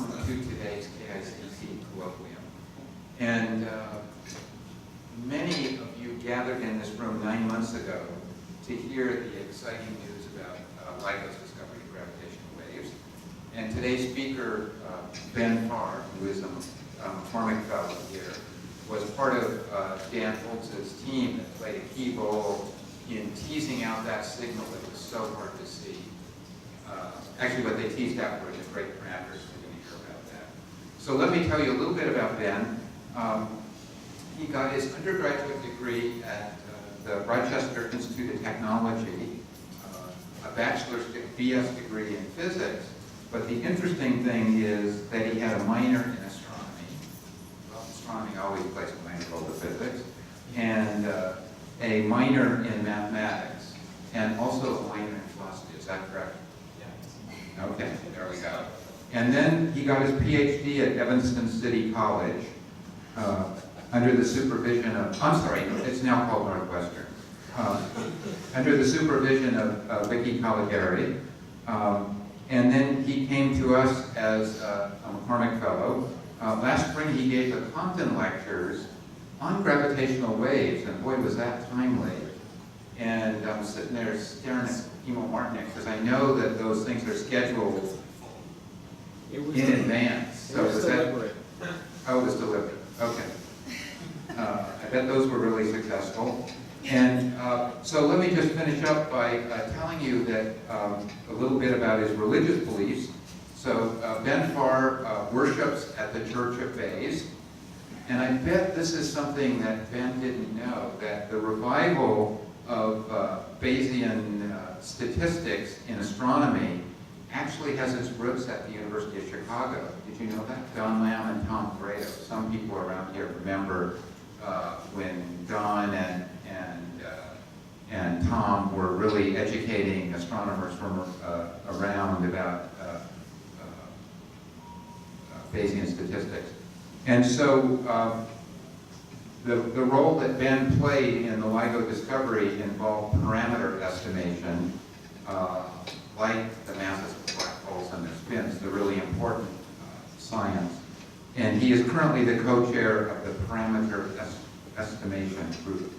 welcome to today's KICP Colloquium. And many of you gathered in this room 9 months ago to hear the exciting news about LIGO's discovery of gravitational waves. And today's speaker, Ben Farr, who is a McCormick Fellow here, was part of Dan Holtz's team that played a key role in teasing out that signal that was so hard to see. Actually, what they teased out were the great parameters. We're going to hear about that. So let me tell you a little bit about Ben. He got his undergraduate degree at the Rochester Institute of Technology, a bachelor's BS degree in physics. But the interesting thing is that he had a minor in astronomy. Well, astronomy always plays a minor role to physics. And a minor in mathematics, and also a minor in philosophy. Is that correct? Yeah. Okay, there we go. And then he got his PhD at Evanston City College under the supervision of, I'm sorry, it's now called Northwestern, under the supervision of Vicky Caligari. And then he came to us as a McCormick Fellow. Last spring he gave the Compton Lectures on gravitational waves, and boy was that timely. And I'm sitting there staring at Emo Martinick because I know that those things are scheduled in advance. So it was deliberate. Oh, it was deliberate. Okay. I bet those were really successful. And so let me just finish up by telling you that a little bit about his religious beliefs. So Ben Farr worships at the Church of Bayes. And I bet this is something that Ben didn't know, that the revival of Bayesian statistics in astronomy actually has its roots at the University of Chicago. Did you know that? Don Lamb and Tom Grado. Some people around here remember when Don and Tom were really educating astronomers from around about Bayesian statistics. And so the role that Ben played in the LIGO discovery involved parameter estimation, like the masses of black holes and their spins, the really important science. And he is currently the co-chair of the parameter estimation group.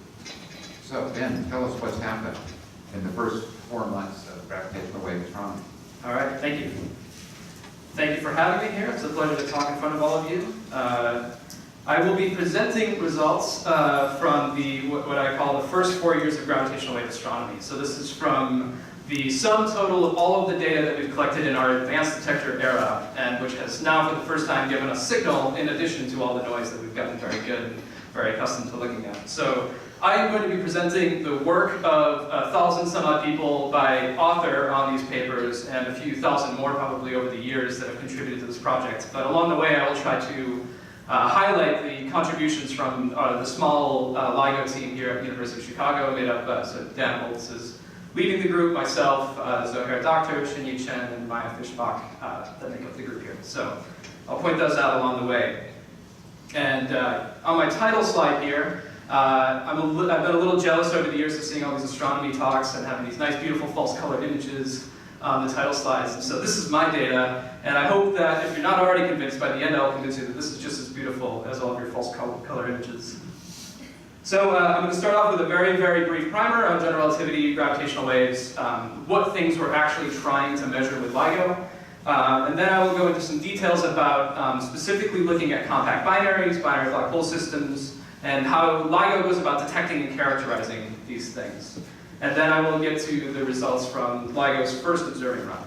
So Ben, tell us what's happened in the first 4 months of gravitational wave astronomy. All right, thank you. Thank you for having me here. It's a pleasure to talk in front of all of you. I will be presenting results from what I call the first 4 years of gravitational wave astronomy. So this is from the sum total of all of the data that we've collected in our advanced detector era, and which has now for the first time given us signal in addition to all the noise that we've gotten very good and very accustomed to looking at. So I am going to be presenting the work of 1,000 some odd people by author on these papers, and a few thousand more probably over the years that have contributed to this project. But along the way I will try to highlight the contributions from the small LIGO team here at the University of Chicago, made up, so Dan Holtz is leading the group, myself, Zohar Doctor, Shinyi Chen, and Maya Fischbach that make up the group here. So I'll point those out along the way. And on my title slide here, I've been a little jealous over the years of seeing all these astronomy talks and having these nice, beautiful, false-colored images on the title slides. And so this is my data, and I hope that if you're not already convinced, by the end I'll convince you that this is just as beautiful as all of your false-color images. So I'm going to start off with a very, very brief primer on general relativity, gravitational waves, what things we're actually trying to measure with LIGO. And then I will go into some details about specifically looking at compact binaries, binary black hole systems, and how LIGO goes about detecting and characterizing these things. And then I will get to the results from LIGO's first observing run.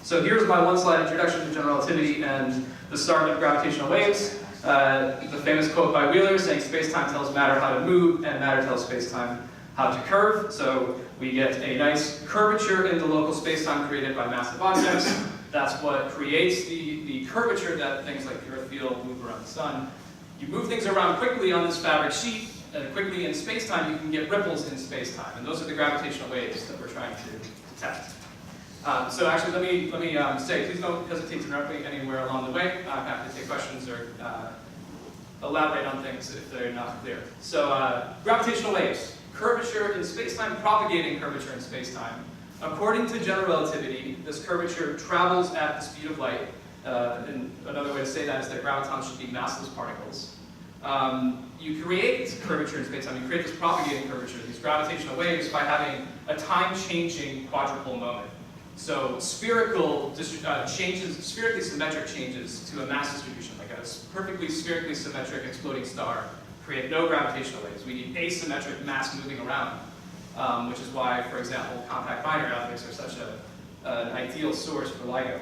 So here's my one-slide introduction to general relativity and the start of gravitational waves. The famous quote by Wheeler saying space-time tells matter how to move and matter tells space-time how to curve. So we get a nice curvature in the local space-time created by massive objects. That's what creates the curvature that things like the Earth field move around the sun. You move things around quickly on this fabric sheet, and quickly in space-time you can get ripples in space-time, and those are the gravitational waves that we're trying to detect. So actually, let me say, please don't hesitate to interrupt me anywhere along the way. I'm happy to take questions or elaborate on things if they're not clear. So gravitational waves, curvature in space-time, propagating curvature in space-time. According to general relativity, this curvature travels at the speed of light And another way to say that is that gravitons should be massless particles. You create curvature in space-time, you create this propagating curvature, these gravitational waves, by having a time-changing quadrupole moment. So spherical changes, spherically symmetric changes to a mass distribution, like a perfectly spherically symmetric exploding star, create no gravitational waves. We need asymmetric mass moving around, which is why, for example, compact binary objects are such an ideal source for LIGO.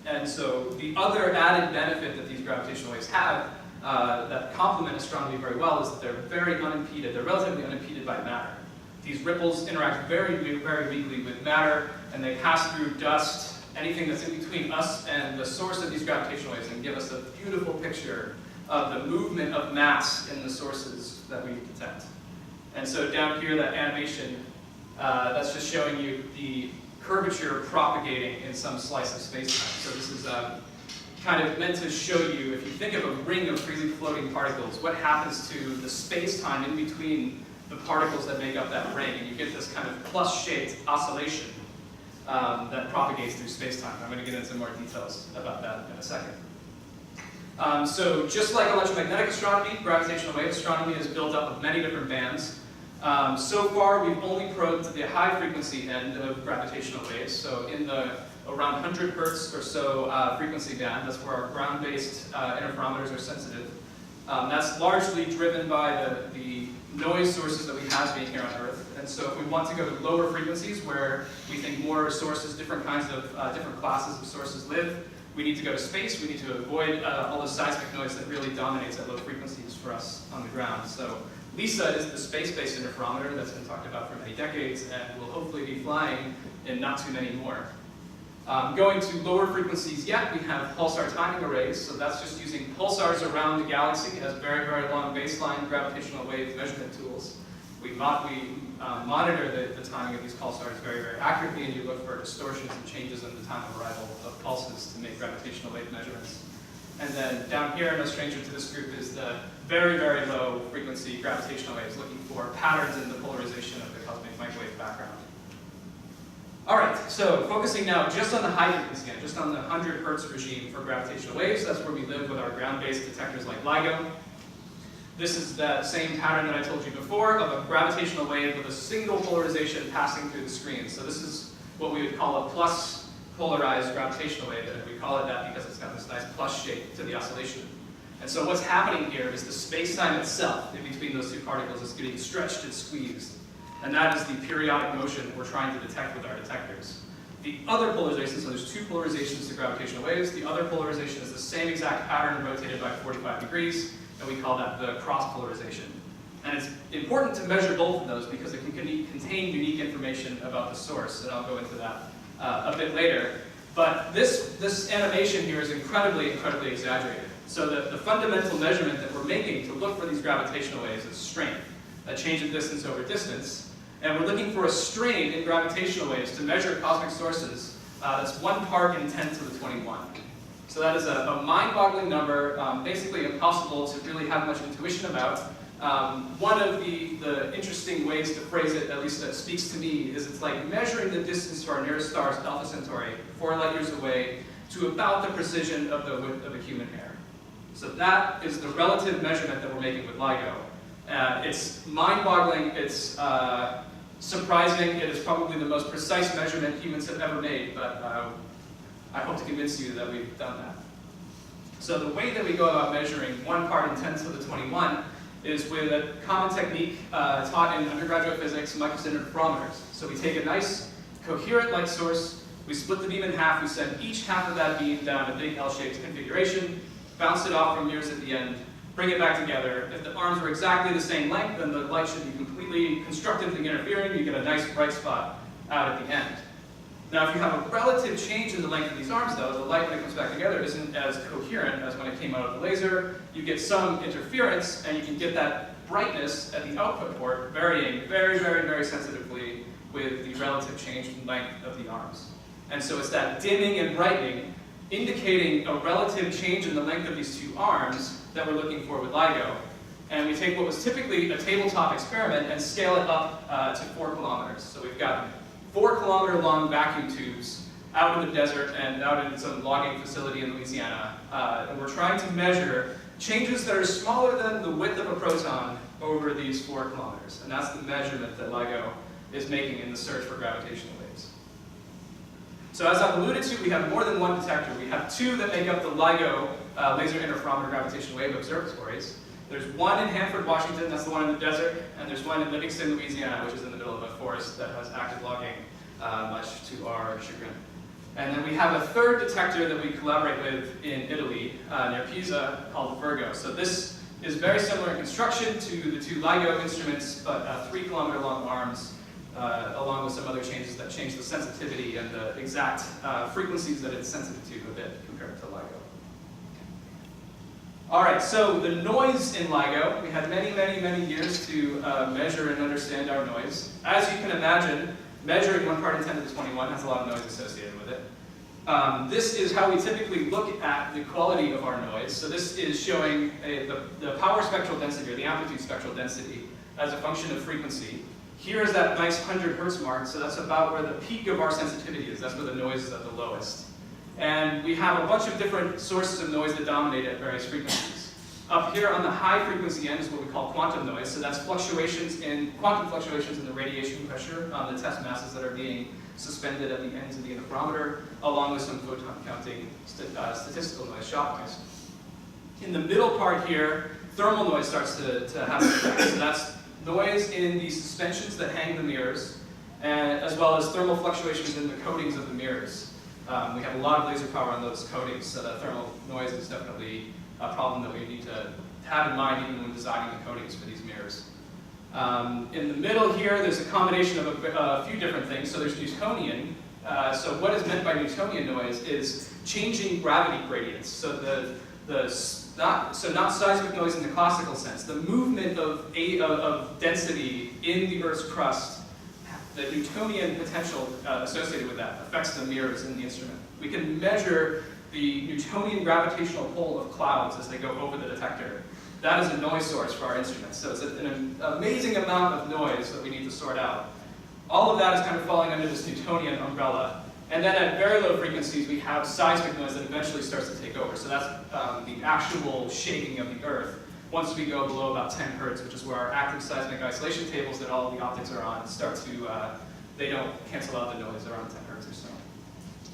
And so the other added benefit that these gravitational waves have that complement astronomy very well is that they're very unimpeded. They're relatively unimpeded by matter. These ripples interact very, very weakly with matter, and they pass through dust, anything that's in between us and the source of these gravitational waves, and give us a beautiful picture of the movement of mass in the sources that we detect. And so down here, that animation, that's just showing you the curvature propagating in some slice of space-time. So this is kind of meant to show you, if you think of a ring of freely floating particles, what happens to the space-time in between the particles that make up that ring, and you get this kind of plus-shaped oscillation that propagates through space-time. I'm going to get into more details about that in a second. So just like electromagnetic astronomy, gravitational wave astronomy is built up of many different bands. So far, we've only probed the high-frequency end of gravitational waves, so in the around 100 hertz or so frequency band. That's where our ground-based interferometers are sensitive. That's largely driven by the noise sources that we have being here on Earth. And so if we want to go to lower frequencies where we think more sources, different kinds of, different classes of sources live, we need to go to space. We need to avoid all the seismic noise that really dominates at low frequencies for us on the ground. So LISA is the space-based interferometer that's been talked about for many decades and will hopefully be flying in not too many more. Going to lower frequencies yet, we have pulsar timing arrays. So that's just using pulsars around the galaxy as very, very long baseline gravitational wave measurement tools. We monitor the timing of these pulsars very, very accurately, and you look for distortions and changes in the time of arrival of pulses to make gravitational wave measurements. And then down here, no stranger to this group, is the very, very low frequency gravitational waves, looking for patterns in the polarization of the cosmic microwave background. All right, so focusing now just on the high frequency end, just on the 100 hertz regime for gravitational waves. That's where we live with our ground-based detectors like LIGO. This is that same pattern that I told you before of a gravitational wave with a single polarization passing through the screen. So this is what we would call a plus polarized gravitational wave, and we call it that because it's got this nice plus shape to the oscillation. And so what's happening here is the space-time itself in between those two particles is getting stretched and squeezed. And that is the periodic motion we're trying to detect with our detectors. The other polarization, so there's two polarizations to gravitational waves. The other polarization is the same exact pattern rotated by 45 degrees, and we call that the cross polarization. And it's important to measure both of those because it can contain unique information about the source, and I'll go into that a bit later. But this animation here is incredibly, incredibly exaggerated. So that the fundamental measurement that we're making to look for these gravitational waves is strain, a change in distance over distance. And we're looking for a strain in gravitational waves to measure cosmic sources that's 1 part in 10 to the 21. So that is a mind-boggling number, basically impossible to really have much intuition about. One of the interesting ways to phrase it, at least that speaks to me, is it's like measuring the distance to our nearest star, Alpha Centauri, 4 light years away, to about the precision of the width of a human hair. So that is the relative measurement that we're making with LIGO. It's mind-boggling, it's surprising, it is probably the most precise measurement humans have ever made, but I hope to convince you that we've done that. So the way that we go about measuring 1 part in 10 to the 21 is with a common technique taught in undergraduate physics, microsynthetic interferometers. So we take a nice coherent light source, we split the beam in half, we send each half of that beam down a big L-shaped configuration, bounce it off from mirrors at the end, bring it back together. If the arms were exactly the same length, then the light should be completely constructively interfering. You get a nice bright spot out at the end. Now, if you have a relative change in the length of these arms, though, the light when it comes back together isn't as coherent as when it came out of the laser. You get some interference, and you can get that brightness at the output port varying very, very, very sensitively with the relative change in length of the arms. And so it's that dimming and brightening indicating a relative change in the length of these 2 arms that we're looking for with LIGO. And we take what was typically a tabletop experiment and scale it up to 4 kilometers. So we've got 4 kilometer long vacuum tubes out in the desert and out in some logging facility in Louisiana. And we're trying to measure changes that are smaller than the width of a proton over these 4 kilometers. And that's the measurement that LIGO is making in the search for gravitational waves. So as I've alluded to, we have more than one detector. We have 2 that make up the LIGO Laser Interferometer Gravitational Wave Observatories. There's one in Hanford, Washington, that's the one in the desert, and there's one in Livingston, Louisiana, which is in the middle of a forest that has active logging, much to our chagrin. And then we have a 3rd detector that we collaborate with in Italy, near Pisa, called the Virgo. So this is very similar in construction to the 2 LIGO instruments, but 3-kilometer long arms, along with some other changes that change the sensitivity and the exact frequencies that it's sensitive to a bit compared to LIGO. All right, so the noise in LIGO, we had many, many, many years to measure and understand our noise. As you can imagine, measuring 1 part in 10 to the 21 has a lot of noise associated with it. This is how we typically look at the quality of our noise. So this is showing the power spectral density, or the amplitude spectral density, as a function of frequency. Here is that nice 100 hertz mark, so that's about where the peak of our sensitivity is. That's where the noise is at the lowest. And we have a bunch of different sources of noise that dominate at various frequencies. Up here on the high frequency end is what we call quantum noise. So that's quantum fluctuations in the radiation pressure on the test masses that are being suspended at the ends of the interferometer, along with some photon counting statistical noise, shock noise. In the middle part here, thermal noise starts to have an effect. So that's noise in the suspensions that hang the mirrors, and as well as thermal fluctuations in the coatings of the mirrors. We have a lot of laser power on those coatings, so that thermal noise is definitely a problem that we need to have in mind even when designing the coatings for these mirrors. In the middle here, there's a combination of a few different things. So there's Newtonian. So what is meant by Newtonian noise is changing gravity gradients. So not seismic noise in the classical sense. The movement of density in the Earth's crust, the Newtonian potential associated with that affects the mirrors in the instrument. We can measure the Newtonian gravitational pull of clouds as they go over the detector. That is a noise source for our instruments. So it's an amazing amount of noise that we need to sort out. All of that is kind of falling under this Newtonian umbrella. And then at very low frequencies, we have seismic noise that eventually starts to take over. So that's the actual shaking of the Earth. Once we go below about 10 hertz, which is where our active seismic isolation tables that all of the optics are on start to, they don't cancel out the noise around 10 hertz or so.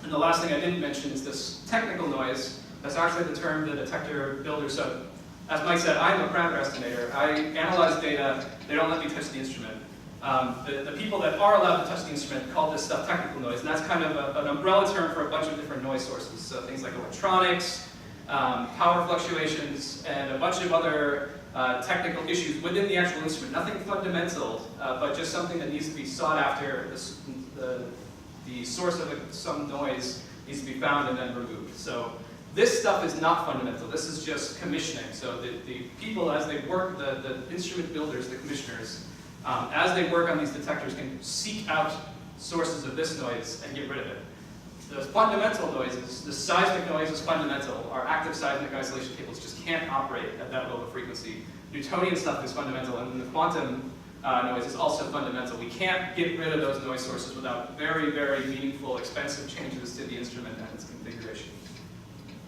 And the last thing I didn't mention is this technical noise. That's actually the term the detector builders. So as Mike said, I'm a parameter estimator. I analyze data. They don't let me touch the instrument. The people that are allowed to touch the instrument call this stuff technical noise, and that's kind of an umbrella term for a bunch of different noise sources. So things like electronics, power fluctuations, and a bunch of other technical issues within the actual instrument. Nothing fundamental, but just something that needs to be sought after. The source of some noise needs to be found and then removed. So this stuff is not fundamental. This is just commissioning. So the people, as they work, the instrument builders, the commissioners, as they work on these detectors, can seek out sources of this noise and get rid of it. The fundamental noises, the seismic noise is fundamental. Our active seismic isolation tables just can't operate at that low of frequency. Newtonian stuff is fundamental, and the quantum noise is also fundamental. We can't get rid of those noise sources without very, very meaningful, expensive changes to the instrument and its configuration.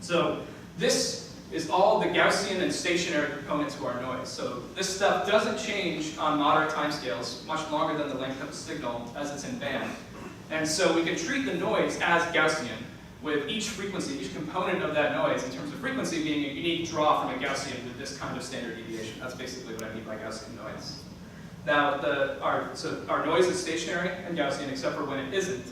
So this is all the Gaussian and stationary component to our noise. So this stuff doesn't change on moderate timescales, much longer than the length of the signal as it's in band. And so we can treat the noise as Gaussian, with each frequency, each component of that noise, in terms of frequency, being a unique draw from a Gaussian with this kind of standard deviation. That's basically what I mean by Gaussian noise. Now, our noise is stationary and Gaussian, except for when it isn't.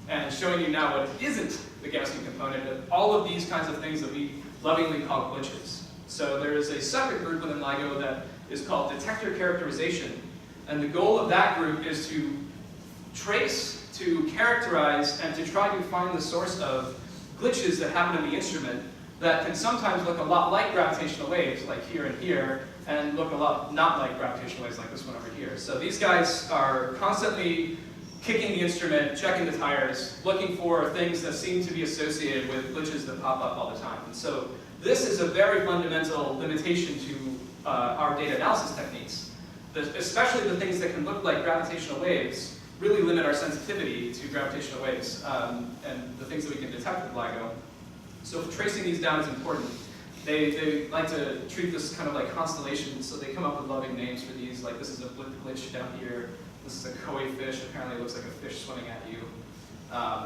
And showing you now what isn't the Gaussian component of all of these kinds of things that we lovingly call glitches. So there is a separate group within LIGO that is called detector characterization. And the goal of that group is to trace, to characterize, and to try to find the source of glitches that happen in the instrument that can sometimes look a lot like gravitational waves, like here and here, and look a lot not like gravitational waves like this one over here. So these guys are constantly kicking the instrument, checking the tires, looking for things that seem to be associated with glitches that pop up all the time. And so this is a very fundamental limitation to our data analysis techniques. Especially the things that can look like gravitational waves really limit our sensitivity to gravitational waves and the things that we can detect with LIGO. So tracing these down is important. They like to treat this kind of like constellations, so they come up with loving names for these, like this is a blip glitch down here, this is a koi fish, apparently it looks like a fish swimming at you.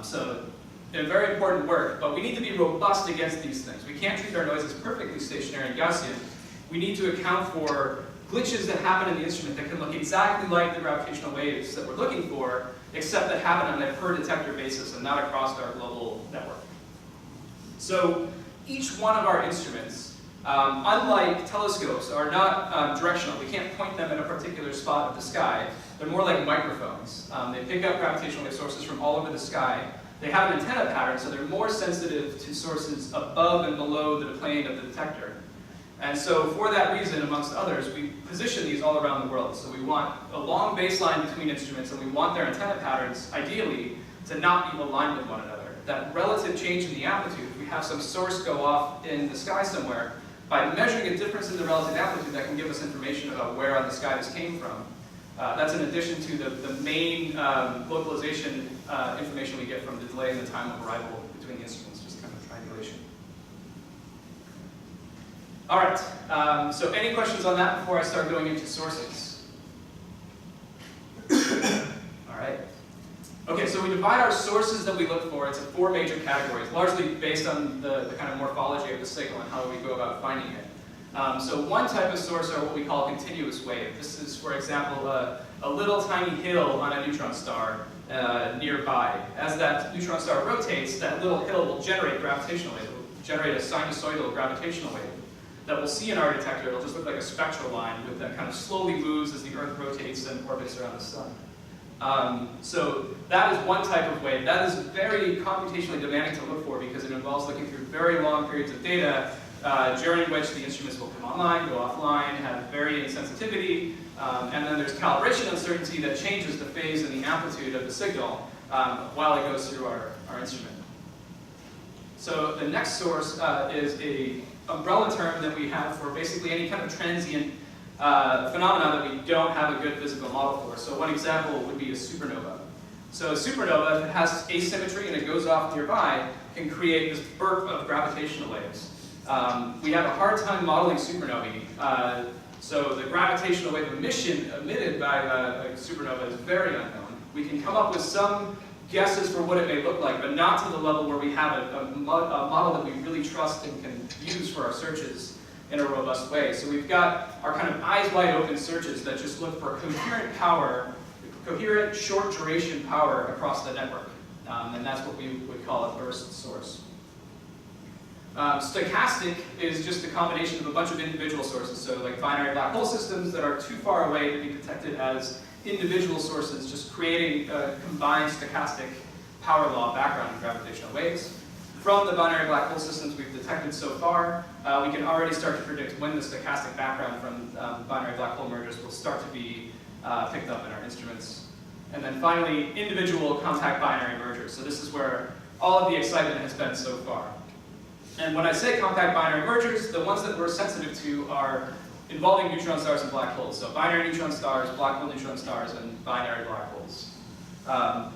So they're very important work, but we need to be robust against these things. We can't treat our noise as perfectly stationary and Gaussian. We need to account for glitches that happen in the instrument that can look exactly like the gravitational waves that we're looking for, except that happen on a per detector basis and not across our global network. So each one of our instruments, unlike telescopes, are not directional. We can't point them at a particular spot of the sky. They're more like microphones. They pick up gravitational wave sources from all over the sky. They have an antenna pattern, so they're more sensitive to sources above and below the plane of the detector. And so for that reason, amongst others, we position these all around the world. So we want a long baseline between instruments, and we want their antenna patterns, ideally, to not be aligned with one another. That relative change in the amplitude, if we have some source go off in the sky somewhere, by measuring a difference in the relative amplitude, that can give us information about where on the sky this came from. That's in addition to the main localization information we get from the delay and the time of arrival between the instruments, just kind of triangulation. All right, so any questions on that before I start going into sources? All right. Okay, so we divide our sources that we look for into 4 major categories, largely based on the kind of morphology of the signal and how we go about finding it. So one type of source are what we call a continuous wave. This is, for example, a little tiny hill on a neutron star nearby. As that neutron star rotates, that little hill will generate gravitational wave. It will generate a sinusoidal gravitational wave that we'll see in our detector. It'll just look like a spectral line that kind of slowly moves as the Earth rotates and orbits around the sun. So that is one type of wave. That is very computationally demanding to look for because it involves looking through very long periods of data during which the instruments will come online, go offline, have varying sensitivity, and then there's calibration uncertainty that changes the phase and the amplitude of the signal while it goes through our instrument. So the next source is an umbrella term that we have for basically any kind of transient phenomena that we don't have a good physical model for. So one example would be a supernova. So a supernova, if it has asymmetry and it goes off nearby, can create this burp of gravitational waves. We have a hard time modeling supernovae. So the gravitational wave emission emitted by a supernova is very unknown. We can come up with some guesses for what it may look like, but not to the level where we have a model that we really trust and can use for our searches in a robust way. So we've got our kind of eyes wide open searches that just look for coherent power, coherent short duration power across the network. And that's what we would call a burst source. Stochastic is just a combination of a bunch of individual sources, so like binary black hole systems that are too far away to be detected as individual sources, just creating a combined stochastic power law background in gravitational waves. From the binary black hole systems we've detected so far, we can already start to predict when the stochastic background from binary black hole mergers will start to be picked up in our instruments. And then finally, individual compact binary mergers. So this is where all of the excitement has been so far. And when I say compact binary mergers, the ones that we're sensitive to are involving neutron stars and black holes. So binary neutron stars, black hole neutron stars, and binary black holes.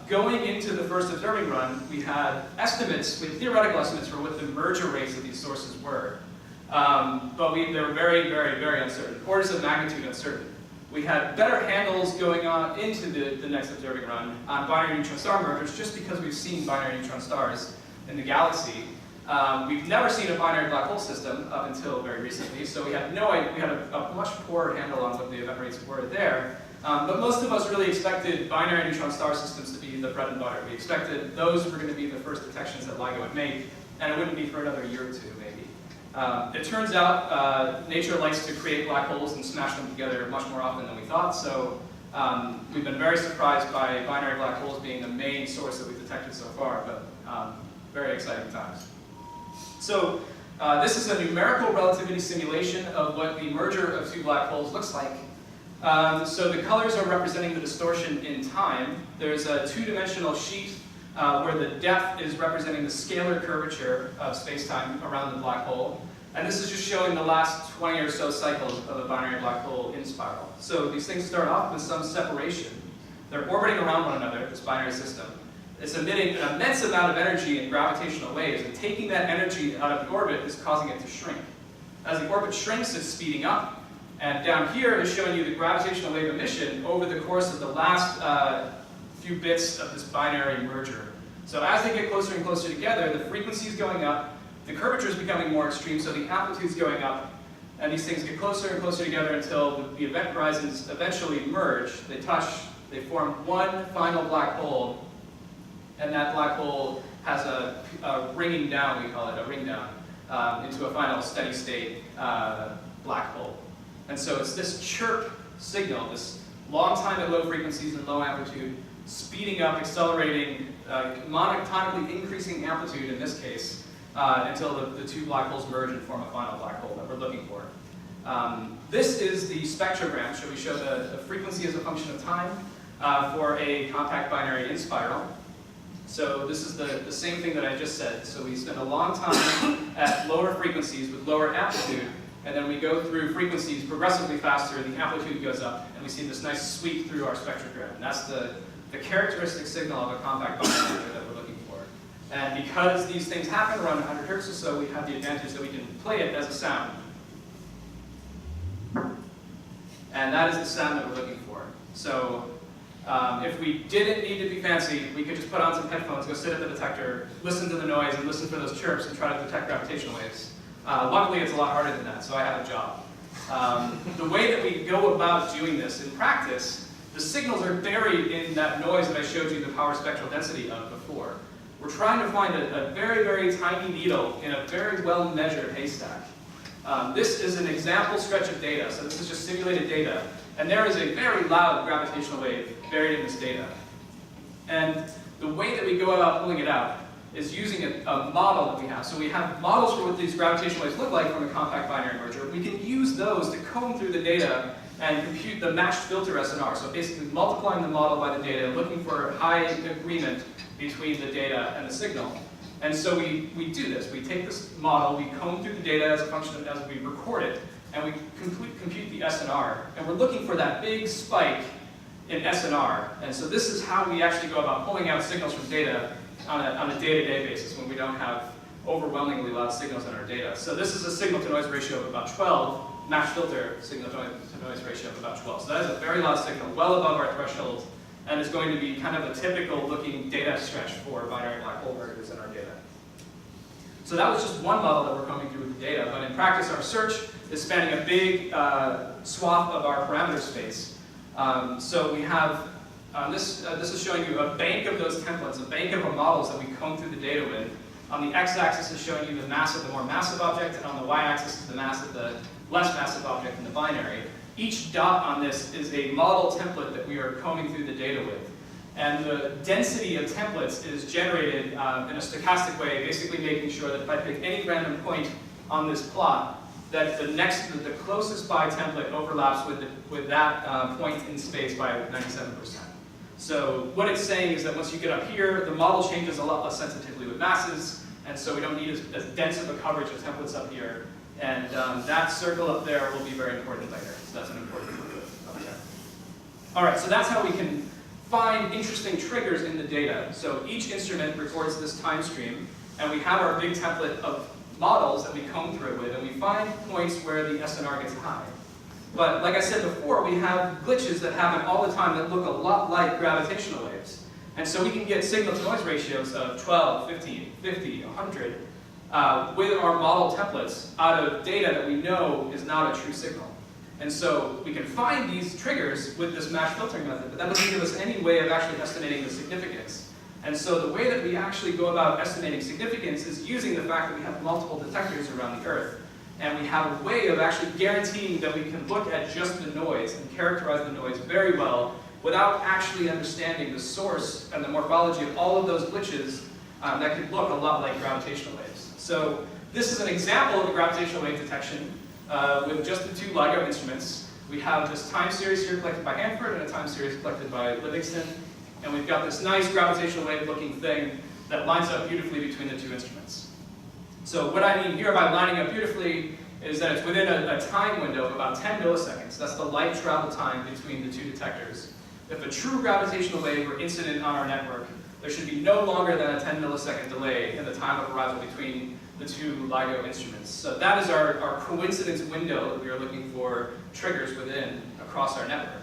Going into the first observing run, we had estimates, we had theoretical estimates for what the merger rates of these sources were. But they were very, very, very uncertain, orders of magnitude uncertain. We had better handles going on into the next observing run on binary neutron star mergers just because we've seen binary neutron stars in the galaxy. We've never seen a binary black hole system up until very recently, so we had no idea, we had a much poorer handle on what the event rates were there. But most of us really expected binary neutron star systems to be the bread and butter. We expected those were going to be the first detections that LIGO would make, and it wouldn't be for another year or two, maybe. It turns out nature likes to create black holes and smash them together much more often than we thought, so we've been very surprised by binary black holes being the main source that we've detected so far, but very exciting times. So this is a numerical relativity simulation of what the merger of two black holes looks like. So the colors are representing the distortion in time. There's a two-dimensional sheet where the depth is representing the scalar curvature of space-time around the black hole. And this is just showing the last 20 or so cycles of a binary black hole in spiral. So these things start off with some separation They're orbiting around one another, this binary system. It's emitting an immense amount of energy in gravitational waves, and taking that energy out of the orbit is causing it to shrink. As the orbit shrinks, it's speeding up. And down here is showing you the gravitational wave emission over the course of the last few bits of this binary merger. So as they get closer and closer together, the frequency is going up, the curvature is becoming more extreme, so the amplitude is going up, and these things get closer and closer together until the event horizons eventually merge. They touch, they form one final black hole, and that black hole has a ringing down, we call it, a ring down, into a final steady state black hole. And so it's this chirp signal, this long time at low frequencies and low amplitude, speeding up, accelerating, monotonically increasing amplitude in this case, until the two black holes merge and form a final black hole that we're looking for. This is the spectrogram. So we show the frequency as a function of time for a compact binary in spiral. So this is the same thing that I just said. So we spend a long time at lower frequencies with lower amplitude, and then we go through frequencies progressively faster, the amplitude goes up, and we see this nice sweep through our spectrogram. And that's the characteristic signal of a compact binary that we're looking for. And because these things happen around 100 hertz or so, we have the advantage that we can play it as a sound. And that is the sound that we're looking for. So if we didn't need to be fancy, we could just put on some headphones, go sit at the detector, listen to the noise, and listen for those chirps and try to detect gravitational waves. Luckily, it's a lot harder than that, so I have a job. The way that we go about doing this in practice, the signals are buried in that noise that I showed you the power spectral density of before. We're trying to find a very, very tiny needle in a very well-measured haystack. This is an example stretch of data, so this is just simulated data. And there is a very loud gravitational wave buried in this data. And the way that we go about pulling it out is using a model that we have. So we have models for what these gravitational waves look like from a compact binary merger. We can use those to comb through the data and compute the matched filter SNR. So basically multiplying the model by the data, looking for high agreement between the data and the signal. And so we do this. We take this model, we comb through the data as a function of as we record it, and we compute the SNR. And we're looking for that big spike in SNR. And so this is how we actually go about pulling out signals from data on a day-to-day basis when we don't have overwhelmingly loud signals in our data. So this is a signal-to-noise ratio of about 12, matched filter signal-to-noise ratio of about 12. So that is a very loud signal, well above our threshold, and is going to be kind of a typical looking data stretch for binary black hole mergers in our data. So that was just one model that we're combing through with the data, but in practice our search is spanning a big swath of our parameter space. So we have, this is showing you a bank of those templates, a bank of our models that we comb through the data with. On the x-axis is showing you the mass of the more massive object, and on the y-axis is the mass of the less massive object in the binary. Each dot on this is a model template that we are combing through the data with. And the density of templates is generated in a stochastic way, basically making sure that if I pick any random point on this plot, that the closest by template overlaps with that point in space by 97%. So what it's saying is that once you get up here, the model changes a lot less sensitively with masses, and so we don't need as dense of a coverage of templates up here. And that circle up there will be very important later. So that's an important one up there. All right, so that's how we can find interesting triggers in the data. So each instrument records this time stream, and we have our big template of models that we comb through with, and we find points where the SNR gets high. But like I said before, we have glitches that happen all the time that look a lot like gravitational waves. And so we can get signal-to-noise ratios of 12, 15, 50, 100 with our model templates out of data that we know is not a true signal. And so we can find these triggers with this matched filtering method, but that doesn't give us any way of actually estimating the significance. And so the way that we actually go about estimating significance is using the fact that we have multiple detectors around the Earth. And we have a way of actually guaranteeing that we can look at just the noise and characterize the noise very well without actually understanding the source and the morphology of all of those glitches that could look a lot like gravitational waves. So this is an example of a gravitational wave detection with just the two LIGO instruments. We have this time series here collected by Hanford and a time series collected by Livingston. And we've got this nice gravitational wave looking thing that lines up beautifully between the two instruments. So what I mean here by lining up beautifully is that it's within a time window of about 10 milliseconds. That's the light travel time between the two detectors. if a true gravitational wave were incident on our network, there should be no longer than a 10 millisecond delay in the time of arrival between the two LIGO instruments. So that is our coincidence window that we are looking for triggers within across our network.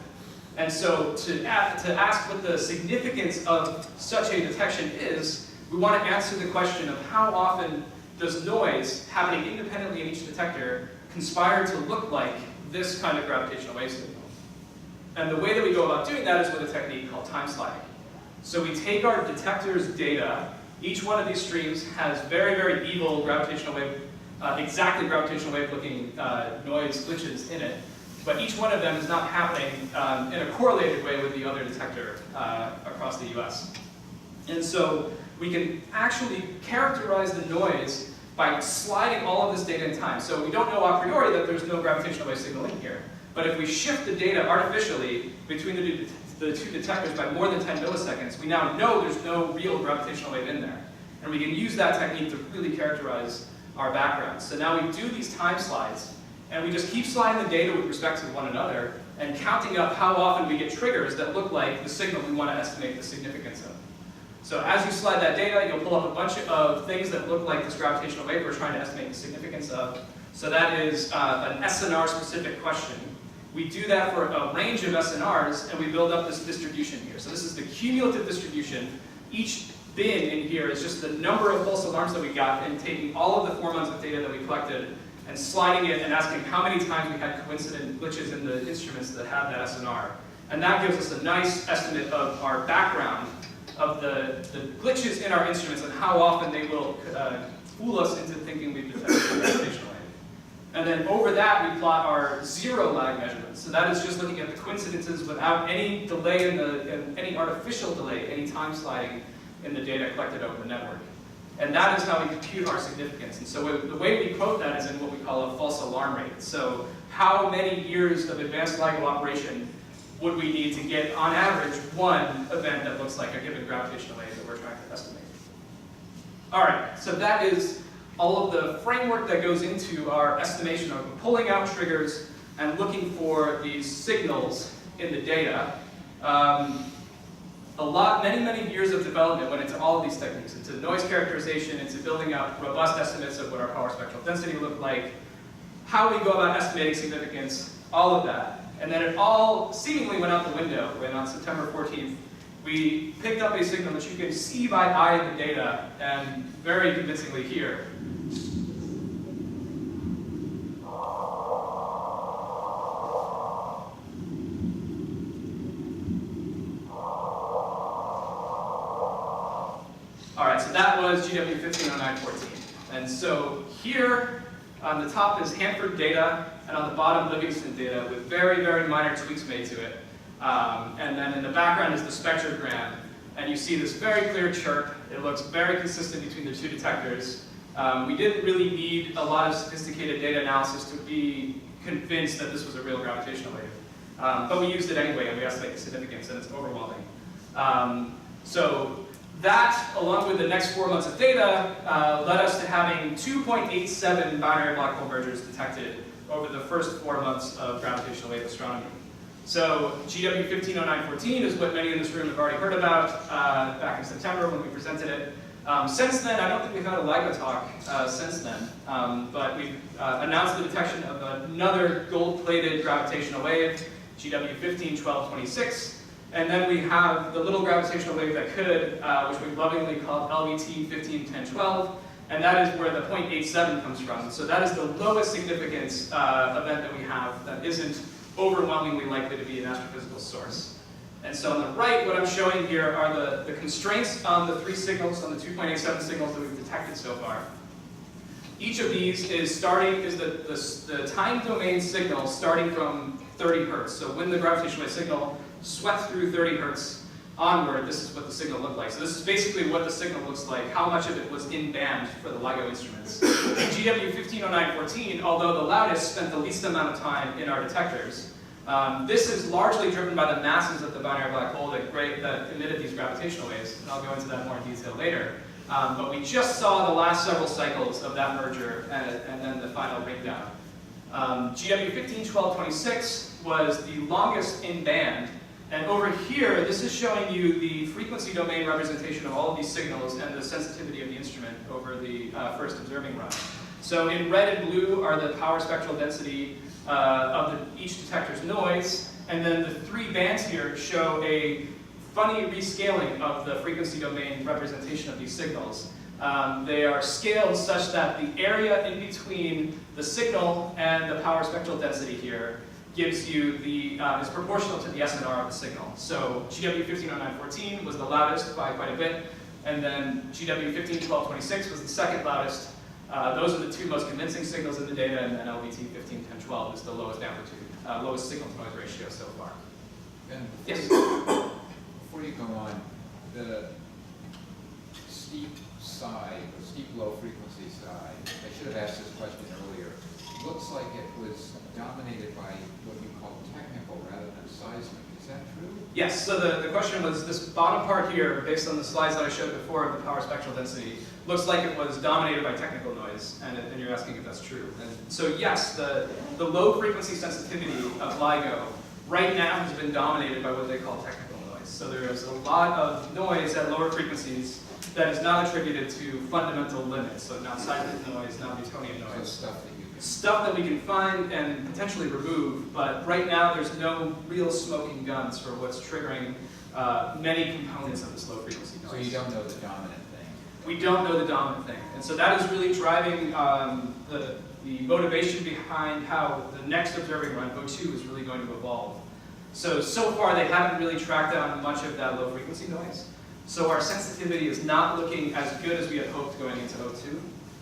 And so to ask what the significance of such a detection is, we want to answer the question of how often does noise happening independently in each detector conspire to look like this kind of gravitational wave signal. And the way that we go about doing that is with a technique called time sliding. So we take our detector's data. Each one of these streams has very, very evil gravitational wave, exactly gravitational wave looking noise glitches in it. But each one of them is not happening in a correlated way with the other detector across the US. And so we can actually characterize the noise by sliding all of this data in time. So we don't know a priori that there's no gravitational wave signal in here. But if we shift the data artificially between the two detectors by more than 10 milliseconds, we now know there's no real gravitational wave in there. And we can use that technique to really characterize our background. So now we do these time slides, and we just keep sliding the data with respect to one another, and counting up how often we get triggers that look like the signal we want to estimate the significance of. So as you slide that data, you'll pull up a bunch of things that look like this gravitational wave we're trying to estimate the significance of. So that is an SNR specific question. We do that for a range of SNRs, and we build up this distribution here. So this is the cumulative distribution. Each bin in here is just the number of false alarms that we got, and taking all of the 4 months of data that we collected and sliding it and asking how many times we had coincident glitches in the instruments that had that SNR. And that gives us a nice estimate of our background of the glitches in our instruments and how often they will fool us into thinking we've detected a gravitational wave. And then over that, we plot our zero lag measurements. So that is just looking at the coincidences without any delay in any artificial delay, any time sliding in the data collected over the network. And that is how we compute our significance. And so the way we quote that is in what we call a false alarm rate. So how many years of advanced LIGO operation would we need to get, on average, one event that looks like a given gravitational wave that we're trying to estimate? All right, so that is all of the framework that goes into our estimation of pulling out triggers and looking for these signals in the data. Many years of development went into all of these techniques, into noise characterization, into building up robust estimates of what our power spectral density looked like, how we go about estimating significance, all of that. And then it all seemingly went out the window when on September 14th, we picked up a signal that you can see by eye in the data, and very convincingly here. All right, so that was GW 150914. And so here on the top is Hanford data, and on the bottom Livingston data with very, very minor tweaks made to it. And then in the background is the spectrogram, and you see this very clear chirp. It looks very consistent between the two detectors. We didn't really need a lot of sophisticated data analysis to be convinced that this was a real gravitational wave. But we used it anyway, and we estimated the significance, and it's overwhelming. So that, along with the next 4 months of data, led us to having 2.87 binary black hole mergers detected over the first 4 months of gravitational wave astronomy. So GW 150914 is what many in this room have already heard about back in September when we presented it. Since then, I don't think we've had a LIGO talk since then, but we've announced the detection of another gold-plated gravitational wave, GW 151226. And then we have the little gravitational wave that could, which we've lovingly called LVT 151012, and that is where the 0.87 comes from. So that is the lowest significance event that we have that isn't overwhelmingly likely to be an astrophysical source. And so on the right, what I'm showing here are the constraints on the 3 signals, on the 2.87 signals that we've detected so far. Each of these is the time domain signal starting from 30 hertz. So when the gravitational wave signal swept through 30 hertz onward, this is what the signal looked like. So this is basically what the signal looks like, how much of it was in band for the LIGO instruments. GW 150914, although the loudest, spent the least amount of time in our detectors. This is largely driven by the masses of the binary black hole that emitted these gravitational waves, and I'll go into that more in detail later. But we just saw the last several cycles of that merger and then the final breakdown. GW 151226 was the longest in band, And over here, this is showing you the frequency domain representation of all of these signals and the sensitivity of the instrument over the first observing run. So in red and blue are the power spectral density of each detector's noise, and then the three bands here show a funny rescaling of the frequency domain representation of these signals. They are scaled such that the area in between the signal and the power spectral density here gives you the, is proportional to the SNR of the signal. So GW150914 was the loudest by quite a bit, and then GW151226 was the second loudest. Those are the two most convincing signals in the data, and then LVT151012 is the lowest amplitude, lowest signal to noise ratio so far. And Yes? before you go on, the steep side, or steep low frequency side, I should have asked this question earlier, looks like it was dominated by what you call technical rather than seismic. Is that true? Yes, so the question was this bottom part here, based on the slides that I showed before of the power spectral density, looks like it was dominated by technical noise, and you're asking if that's true. And so yes, the low frequency sensitivity of LIGO right now has been dominated by what they call technical noise. So there's a lot of noise at lower frequencies that is not attributed to fundamental limits, so not seismic noise, not Newtonian So noise. stuff that We can find and potentially remove, but right now there's no real smoking guns for what's triggering many components of this low frequency noise. So you don't know the dominant thing. We don't know the dominant thing. And so that is really driving the motivation behind how the next observing run, O2, is really going to evolve. So far they haven't really tracked down much of that low frequency noise. So our sensitivity is not looking as good as we had hoped going into O2.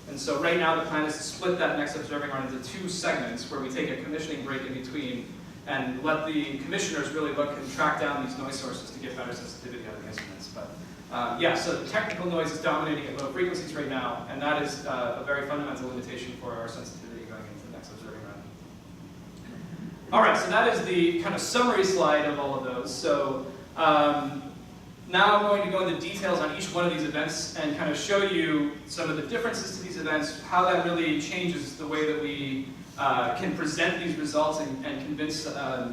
And so right now the plan is to split that next observing run into two segments where we take a commissioning break in between and let the commissioners really look and track down these noise sources to get better sensitivity out of the instruments. But yeah, so the technical noise is dominating at low frequencies right now, and that is a very fundamental limitation for our sensitivity going into the next observing run. All right, so that is the kind of summary slide of all of those. So now I'm going to go into details on each one of these events and kind of show you some of the differences to these events, how that really changes the way that we can present these results and convince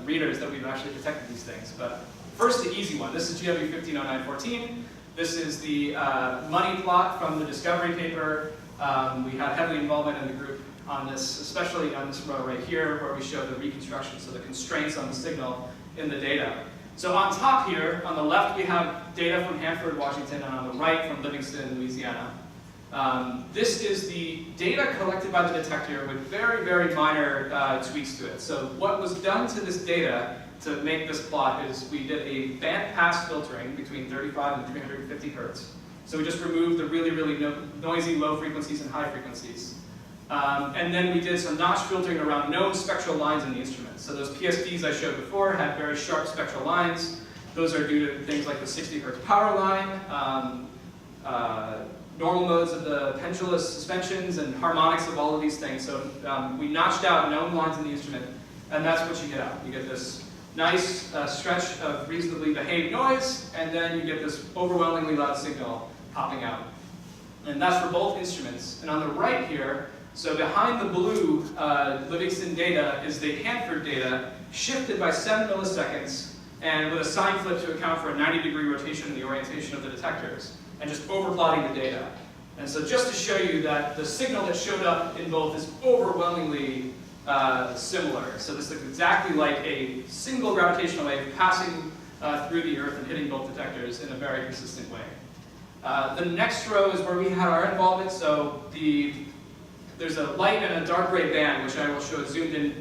readers that we've actually detected these things. But first, the easy one. This is GW150914. This is the money plot from the discovery paper. We had heavy involvement in the group on this, especially on this row right here, where we show the reconstruction, so the constraints on the signal in the data. So on top here, on the left, we have data from Hanford, Washington, and on the right from Livingston, Louisiana. This is the data collected by the detector with very, very minor tweaks to it. So what was done to this data to make this plot is we did a band pass filtering between 35 and 350 hertz. So we just removed the really, really noisy low frequencies and high frequencies. And then we did some notch filtering around known spectral lines in the instrument. So those PSDs I showed before had very sharp spectral lines. Those are due to things like the 60 hertz power line, normal modes of the pendulous suspensions, and harmonics of all of these things. So we notched out known lines in the instrument, and that's what you get out. You get this nice stretch of reasonably behaved noise, and then you get this overwhelmingly loud signal popping out. And that's for both instruments. And on the right here, so behind the blue Livingston data is the Hanford data shifted by 7 milliseconds and with a sign flip to account for a 90-degree rotation in the orientation of the detectors and just overplotting the data. And so just to show you that the signal that showed up in both is overwhelmingly similar. So this looks exactly like a single gravitational wave passing through the Earth and hitting both detectors in a very consistent way. The next row is where we had our involvement. So there's a light and a dark gray band, which I will show a zoomed in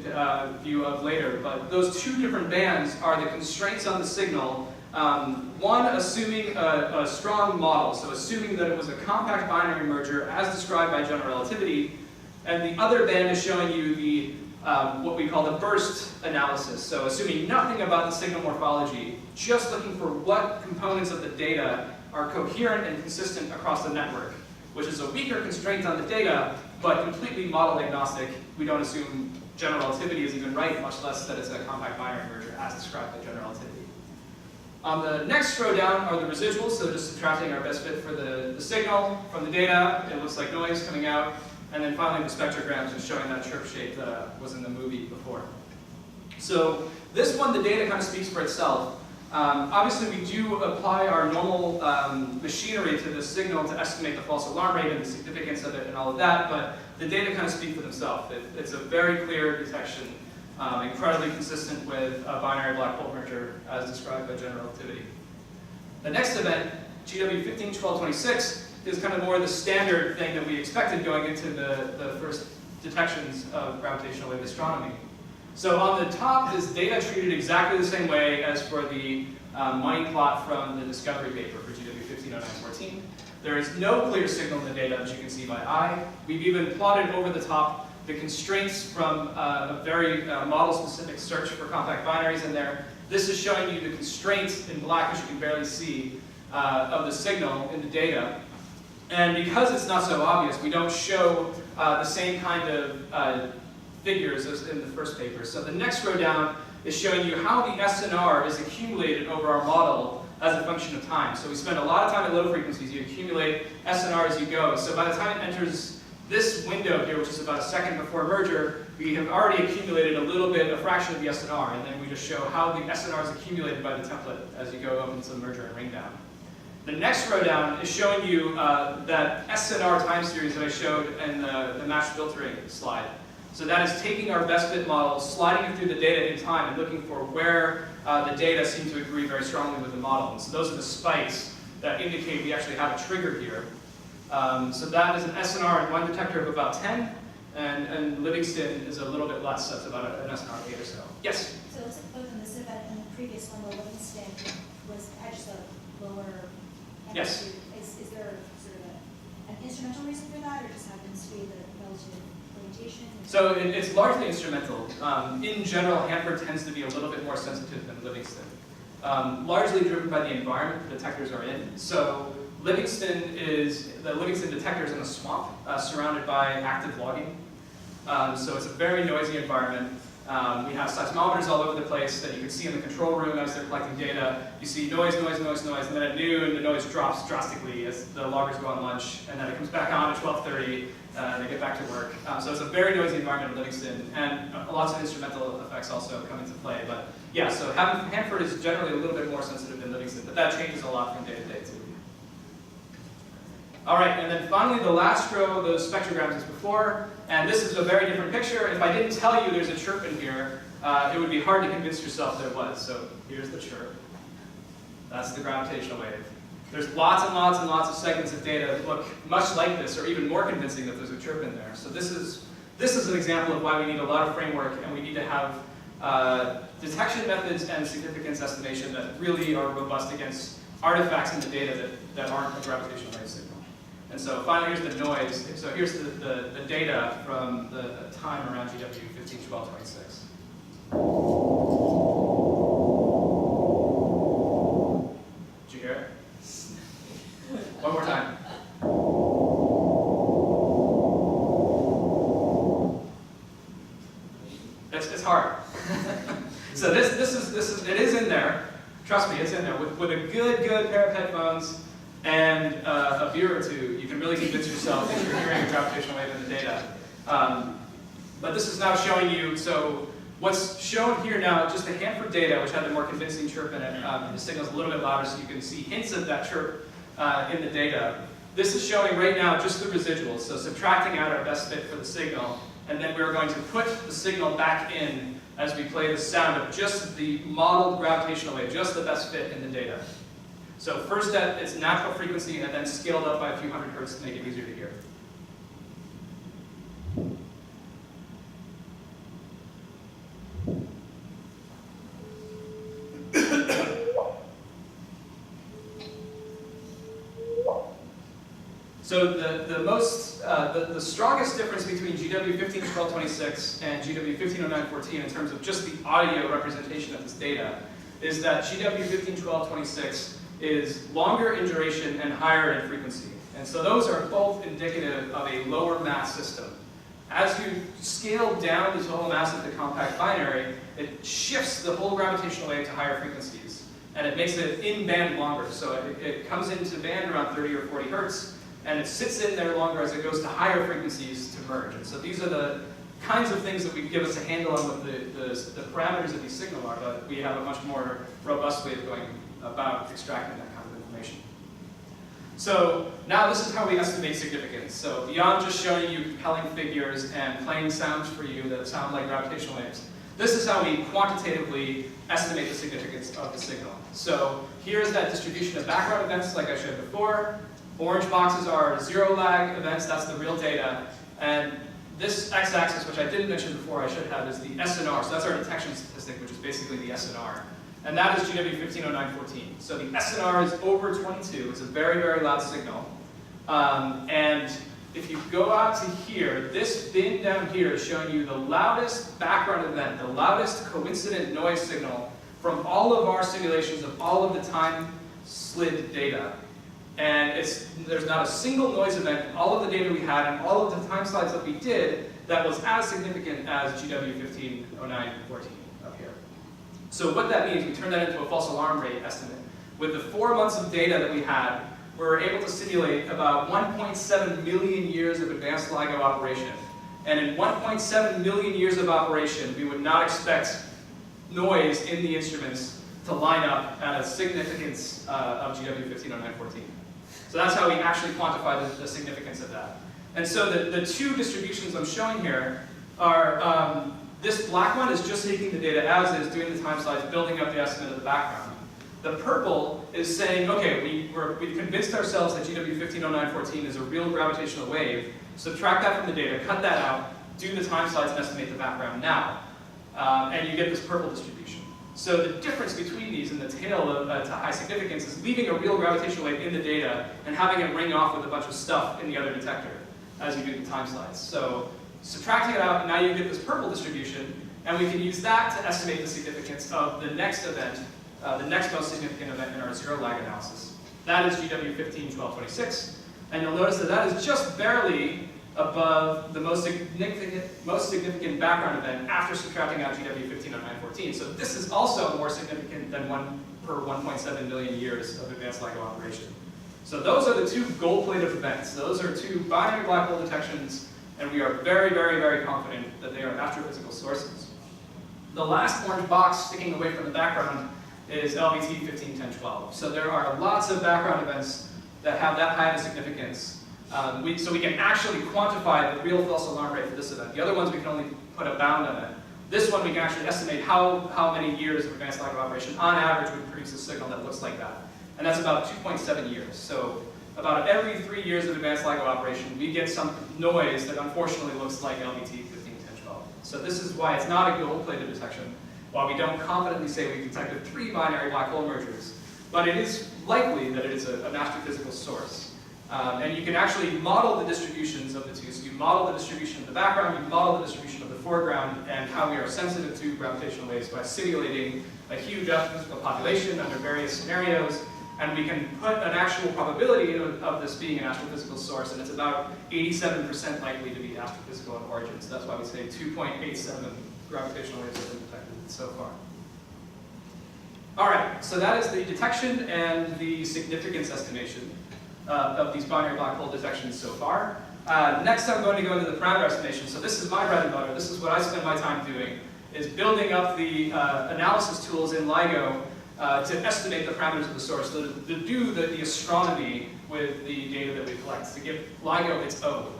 view of later. But those two different bands are the constraints on the signal. One, assuming a strong model, so assuming that it was a compact binary merger as described by general relativity. And the other band is showing you the what we call the burst analysis. So assuming nothing about the signal morphology, just looking for what components of the data are coherent and consistent across the network, which is a weaker constraint on the data, but completely model agnostic. We don't assume general relativity is even right, much less that it's a compact binary merger as described by general relativity. On the next row down are the residuals, so just subtracting our best fit for the signal from the data. It looks like noise coming out. And then finally the spectrograms just showing that chirp shape that was in the movie before. So this one, the data kind of speaks for itself. Obviously, we do apply our normal machinery to the signal to estimate the false alarm rate and the significance of it and all of that, but the data kind of speak for themselves. It's a very clear detection, incredibly consistent with a binary black hole merger as described by general relativity. The next event, GW 151226, is kind of more the standard thing that we expected going into the first detections of gravitational wave astronomy. So on the top is data treated exactly the same way as for the money plot from the discovery paper for GW 150914. There is no clear signal in the data, as you can see by eye. We've even plotted over the top the constraints from a very model-specific search for compact binaries in there. This is showing you the constraints in black, which you can barely see, of the signal in the data. And because it's not so obvious, we don't show the same kind of figures as in the first paper. So the next row down is showing you how the SNR is accumulated over our model as a function of time. So we spend a lot of time at low frequencies. You accumulate SNR as you go. So by the time it enters this window here, which is about a second before merger, we have already accumulated a little bit, a fraction of the SNR, and then we just show how the SNR is accumulated by the template as you go up into the merger and ring down. The next row down is showing you that SNR time series that I showed in the matched filtering slide. So that is taking our best fit model, sliding it through the data in time, and looking for where the data seem to agree very strongly with the model. And so those are the spikes that indicate we actually have a trigger here. So that is an SNR in one detector of about 10, and Livingston is a little bit less. That's about an SNR of 8 or so. Yes? So it's both in this event and the previous one, the Livingston was just a lower amplitude. Yes. Is there sort of an instrumental reason for that, or just happens to be the relative orientation? So it's largely instrumental. In general, Hanford tends to be a little bit more sensitive than Livingston, largely driven by the environment the detectors are in. So the Livingston detector is in a swamp surrounded by active logging. So it's a very noisy environment. We have seismometers all over the place that you can see in the control room as they're collecting data. You see noise, noise, noise, noise, and then at noon the noise drops drastically as the loggers go on lunch, and then it comes back on at 12:30, and they get back to work. So it's a very noisy environment at Livingston, and lots of instrumental effects also come into play. But yeah, so Hanford is generally a little bit more sensitive than Livingston, but that changes a lot from day to day too. All right, and then finally the last row of those spectrograms is before, and this is a very different picture. If I didn't tell you there's a chirp in here, it would be hard to convince yourself there was. So here's the chirp. That's the gravitational wave. There's lots and lots and lots of segments of data that look much like this, or even more convincing that there's a chirp in there. So this is an example of why we need a lot of framework, and we need to have detection methods and significance estimation that really are robust against artifacts in the data that aren't a gravitational wave signal. And so finally, here's the noise. So here's the data from the time around GW 151226. Did you hear it? One more time. It's hard. So it is in there. Trust me, it's in there. With a good pair of headphones and a beer or two, you can really convince yourself that you're hearing a gravitational wave in the data. But this is now showing you, so what's shown here now, just the Hanford data, which had the more convincing chirp in it, the signal's a little bit louder, so you can see hints of that chirp in the data. This is showing right now just the residuals, so subtracting out our best fit for the signal, and then we're going to put the signal back in as we play the sound of just the modeled gravitational wave, just the best fit in the data. So first at its natural frequency, and then scaled up by a few hundred hertz to make it easier to hear. So the strongest difference between GW 151226 and GW 150914 in terms of just the audio representation of this data is that GW 151226 is longer in duration and higher in frequency. And so those are both indicative of a lower mass system. As you scale down the total mass of the compact binary, it shifts the whole gravitational wave to higher frequencies. And it makes it in band longer. So it comes into band around 30 or 40 hertz, and it sits in there longer as it goes to higher frequencies to merge. And so these are the kinds of things that we give us a handle on what the parameters of these signal are, but we have a much more robust way of going about extracting that kind of information. So now this is how we estimate significance. So beyond just showing you compelling figures and playing sounds for you that sound like gravitational waves, this is how we quantitatively estimate the significance of the signal. So here's that distribution of background events like I showed before. Orange boxes are zero lag events, that's the real data. And this x-axis, which I didn't mention before, I should have, is the SNR. So that's our detection statistic, which is basically the SNR. And that is GW 150914. So the SNR is over 22. It's a very, very loud signal. And if you go out to here, this bin down here is showing you the loudest background event, the loudest coincident noise signal from all of our simulations of all of the time slid data. And there's not a single noise event in all of the data we had and all of the time slides that we did that was as significant as GW 150914 up here. So what that means, we turn that into a false alarm rate estimate. With the 4 months of data that we had, we were able to simulate about 1.7 million years of advanced LIGO operation. And in 1.7 million years of operation, we would not expect noise in the instruments to line up at a significance of GW 150914. So that's how we actually quantify the significance of that. And so the two distributions I'm showing here are, this black one is just taking the data as is, doing the time slides, building up the estimate of the background. The purple is saying, okay, we've convinced ourselves that GW 150914 is a real gravitational wave, subtract that from the data, cut that out, do the time slides and estimate the background now. And you get this purple distribution. So the difference between these in the tail to high significance is leaving a real gravitational wave in the data and having it ring off with a bunch of stuff in the other detector as you do the time slides. So subtracting it out, now you get this purple distribution, and we can use that to estimate the significance of the next event, the next most significant event in our zero lag analysis. That is GW 151226, and you'll notice that that is just barely above the most significant background event after subtracting out GW 150914. So this is also more significant than 1 per 1.7 million years of advanced LIGO operation. So those are the two gold-plated events. Those are two binary black hole detections, and we are very, very, very confident that they are astrophysical sources. The last orange box sticking away from the background is LBT 151012. So there are lots of background events that have that high of a significance. So we can actually quantify the real false alarm rate for this event. The other ones we can only put a bound on it. This one we can actually estimate how many years of advanced LIGO operation on average would produce a signal that looks like that. And that's about 2.7 years. So about every 3 years of advanced LIGO operation, we get some noise that unfortunately looks like LBT 151012. So this is why it's not a gold-plated detection, while we don't confidently say we detected 3 binary black hole mergers. But it is likely that it is an astrophysical source. And you can actually model the distributions of the two. So you model the distribution of the background, you model the distribution of the foreground, and how we are sensitive to gravitational waves by simulating a huge astrophysical population under various scenarios. And we can put an actual probability of this being an astrophysical source, and it's about 87% likely to be astrophysical in origin. So that's why we say 2.87 gravitational waves have been detected so far. All right, so that is the detection and the significance estimation of these binary black hole detections so far. Next, I'm going to go into the parameter estimation. So this is my bread and butter. This is what I spend my time doing, is building up the analysis tools in LIGO to estimate the parameters of the source, so to do the astronomy with the data that we collect, to give LIGO its own.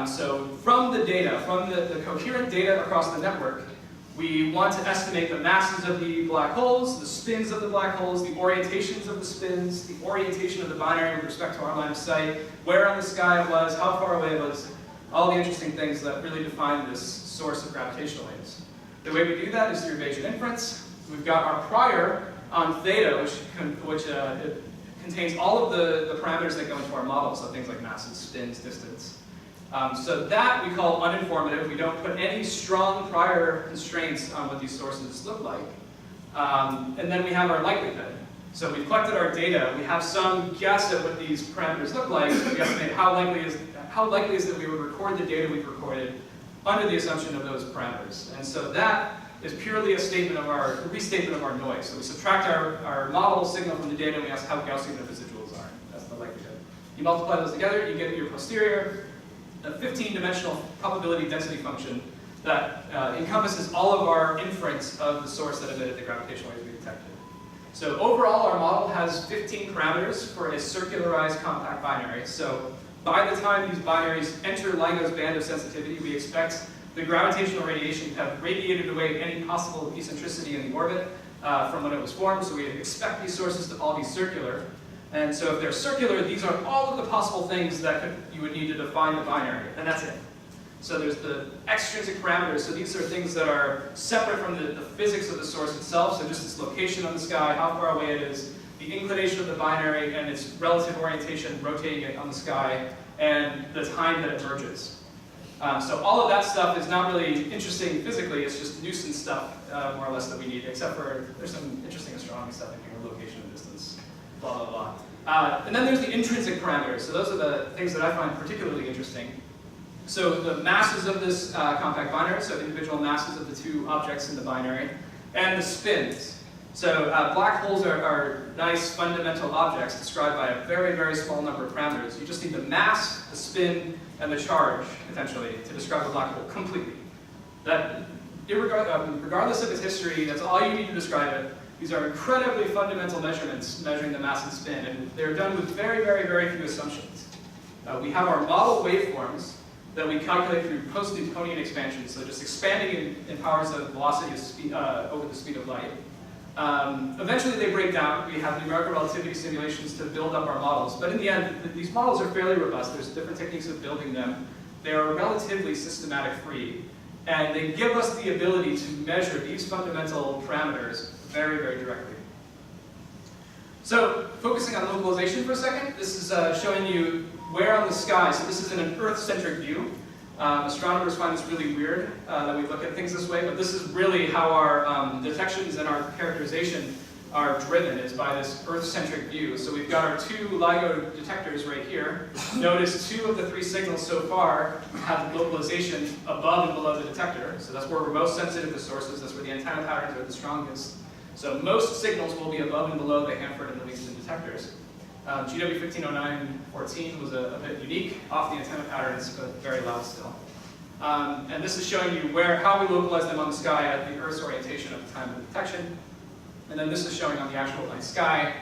So from the data, from the coherent data across the network, we want to estimate the masses of the black holes, the spins of the black holes, the orientations of the spins, the orientation of the binary with respect to our line of sight, where on the sky it was, how far away it was, all the interesting things that really define this source of gravitational waves. The way we do that is through Bayesian inference. We've got our prior on theta, which contains all of the parameters that go into our model, so things like masses, spins, distance. So that we call uninformative. We don't put any strong prior constraints on what these sources look like. And then we have our likelihood. So we've collected our data. We have some guess at what these parameters look like. We estimate how likely is that we would record the data we've recorded under the assumption of those parameters. And so that is purely a restatement of our noise. So we subtract our model signal from the data and we ask how Gaussian the residuals are. That's the likelihood. You multiply those together, you get your posterior. a 15-dimensional probability density function that encompasses all of our inference of the source that emitted the gravitational waves we detected. So overall, our model has 15 parameters for a circularized compact binary. So by the time these binaries enter LIGO's band of sensitivity, we expect the gravitational radiation to have radiated away any possible eccentricity in the orbit from when it was formed. So we expect these sources to all be circular. And so if they're circular, these are all of the possible things that you would need to define the binary, and that's it. So there's the extrinsic parameters. So these are things that are separate from the physics of the source itself. So just its location on the sky, how far away it is, the inclination of the binary, and its relative orientation, rotating it on the sky, and the time that it merges. So all of that stuff is not really interesting physically. It's just nuisance stuff, more or less, that we need, except for there's some interesting astronomy stuff in here, location and distance, blah, blah, blah. And then there's the intrinsic parameters. So those are the things that I find particularly interesting. So the masses of this compact binary, so individual masses of the two objects in the binary, and the spins. So black holes are nice fundamental objects described by a very, very small number of parameters. You just need the mass, the spin, and the charge, potentially, to describe a black hole completely. That, regardless of its history, that's all you need to describe it. These are incredibly fundamental measurements measuring the mass and spin, and they're done with very, very, very few assumptions. We have our model waveforms that we calculate through post-Newtonian expansion, so just expanding in powers of velocity of speed, over the speed of light. Eventually they break down. We have numerical relativity simulations to build up our models, but in the end, these models are fairly robust. There's different techniques of building them. They are relatively systematic free, and they give us the ability to measure these fundamental parameters very, very directly. So, focusing on localization for a second, this is showing you where on the sky. So this is in an Earth-centric view. Astronomers find this really weird that we look at things this way, but this is really how our detections and our characterization are driven, is by this Earth-centric view. So we've got our two LIGO detectors right here. Notice 2 of the 3 signals so far have localization above and below the detector. So that's where we're most sensitive to sources. That's where the antenna patterns are the strongest. So most signals will be above and below the Hanford and Livingston detectors. GW 1509-14 was a bit unique, off the antenna patterns, but very loud still. And this is showing you how we localize them on the sky at the Earth's orientation at the time of detection. And then this is showing on the actual night sky.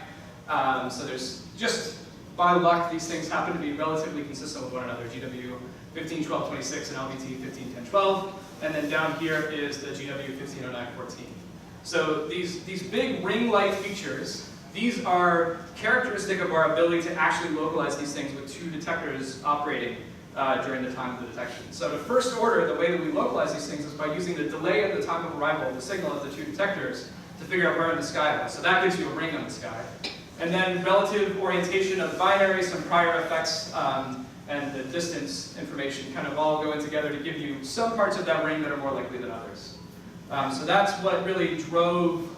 So there's just, by luck, these things happen to be relatively consistent with one another, GW 1512-26 and LBT 1510-12. And then down here is the GW 1509-14. So these big ring-like features, these are characteristic of our ability to actually localize these things with 2 detectors operating during the time of the detection. So to first order, the way that we localize these things is by using the delay of the time of arrival of the signal of the 2 detectors to figure out where in the sky it was. So that gives you a ring on the sky. And then relative orientation of the binary, some prior effects, and the distance information kind of all go in together to give you some parts of that ring that are more likely than others. So that's what really drove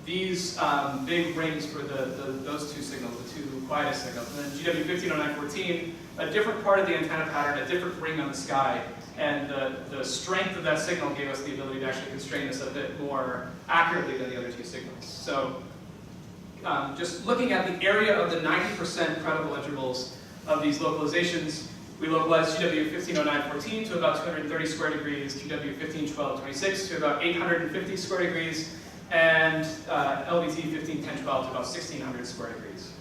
these big rings for those 2 signals, the 2 quietest signals. And then GW 1509-14, a different part of the antenna pattern, a different ring on the sky, and the strength of that signal gave us the ability to actually constrain this a bit more accurately than the other 2 signals. So just looking at the area of the 90% credible intervals of these localizations, we localized GW 1509-14 to about 230 square degrees, GW 1512-26 to about 850 square degrees, and LBT 1510-12 to about 1600 square degrees.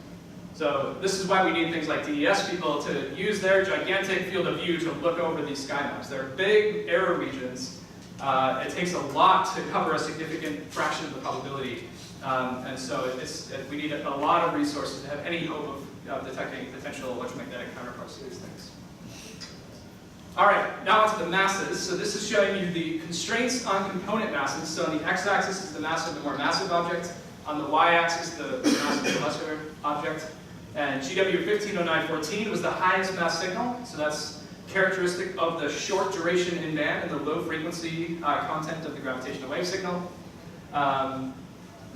So this is why we need things like DES people to use their gigantic field of view to look over these sky maps. They're big error regions. It takes a lot to cover a significant fraction of the probability. And so we need a lot of resources to have any hope of detecting potential electromagnetic counterparts to these things. All right, now onto the masses. So this is showing you the constraints on component masses. So on the x-axis is the mass of the more massive object. On the y-axis, the mass of the lesser object. And GW 1509-14 was the highest mass signal. So that's characteristic of the short duration in band and the low frequency content of the gravitational wave signal.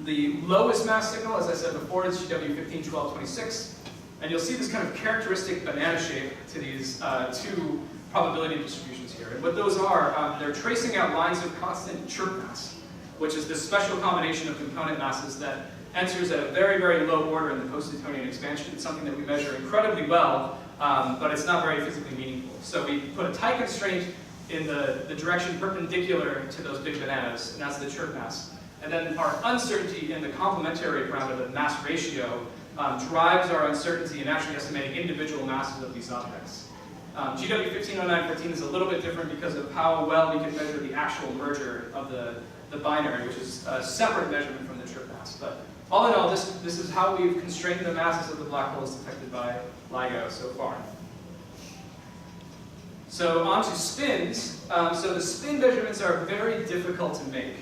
The lowest mass signal, as I said before, is GW 1512-26. And you'll see this kind of characteristic banana shape to these 2 probability distributions here. And what those are, they're tracing out lines of constant chirp mass, which is this special combination of component masses that enters at a very, very low order in the post-Newtonian expansion. It's something that we measure incredibly well, but it's not very physically meaningful. So we put a tight constraint in the direction perpendicular to those big bananas, and that's the chirp mass. And then our uncertainty in the complementary parameter, the mass ratio, drives our uncertainty in actually estimating individual masses of these objects. GW 150914 is a little bit different because of how well we can measure the actual merger of the binary, which is a separate measurement from the chirp mass. But all in all, this is how we've constrained the masses of the black holes detected by LIGO so far. So on to spins. So the spin measurements are very difficult to make.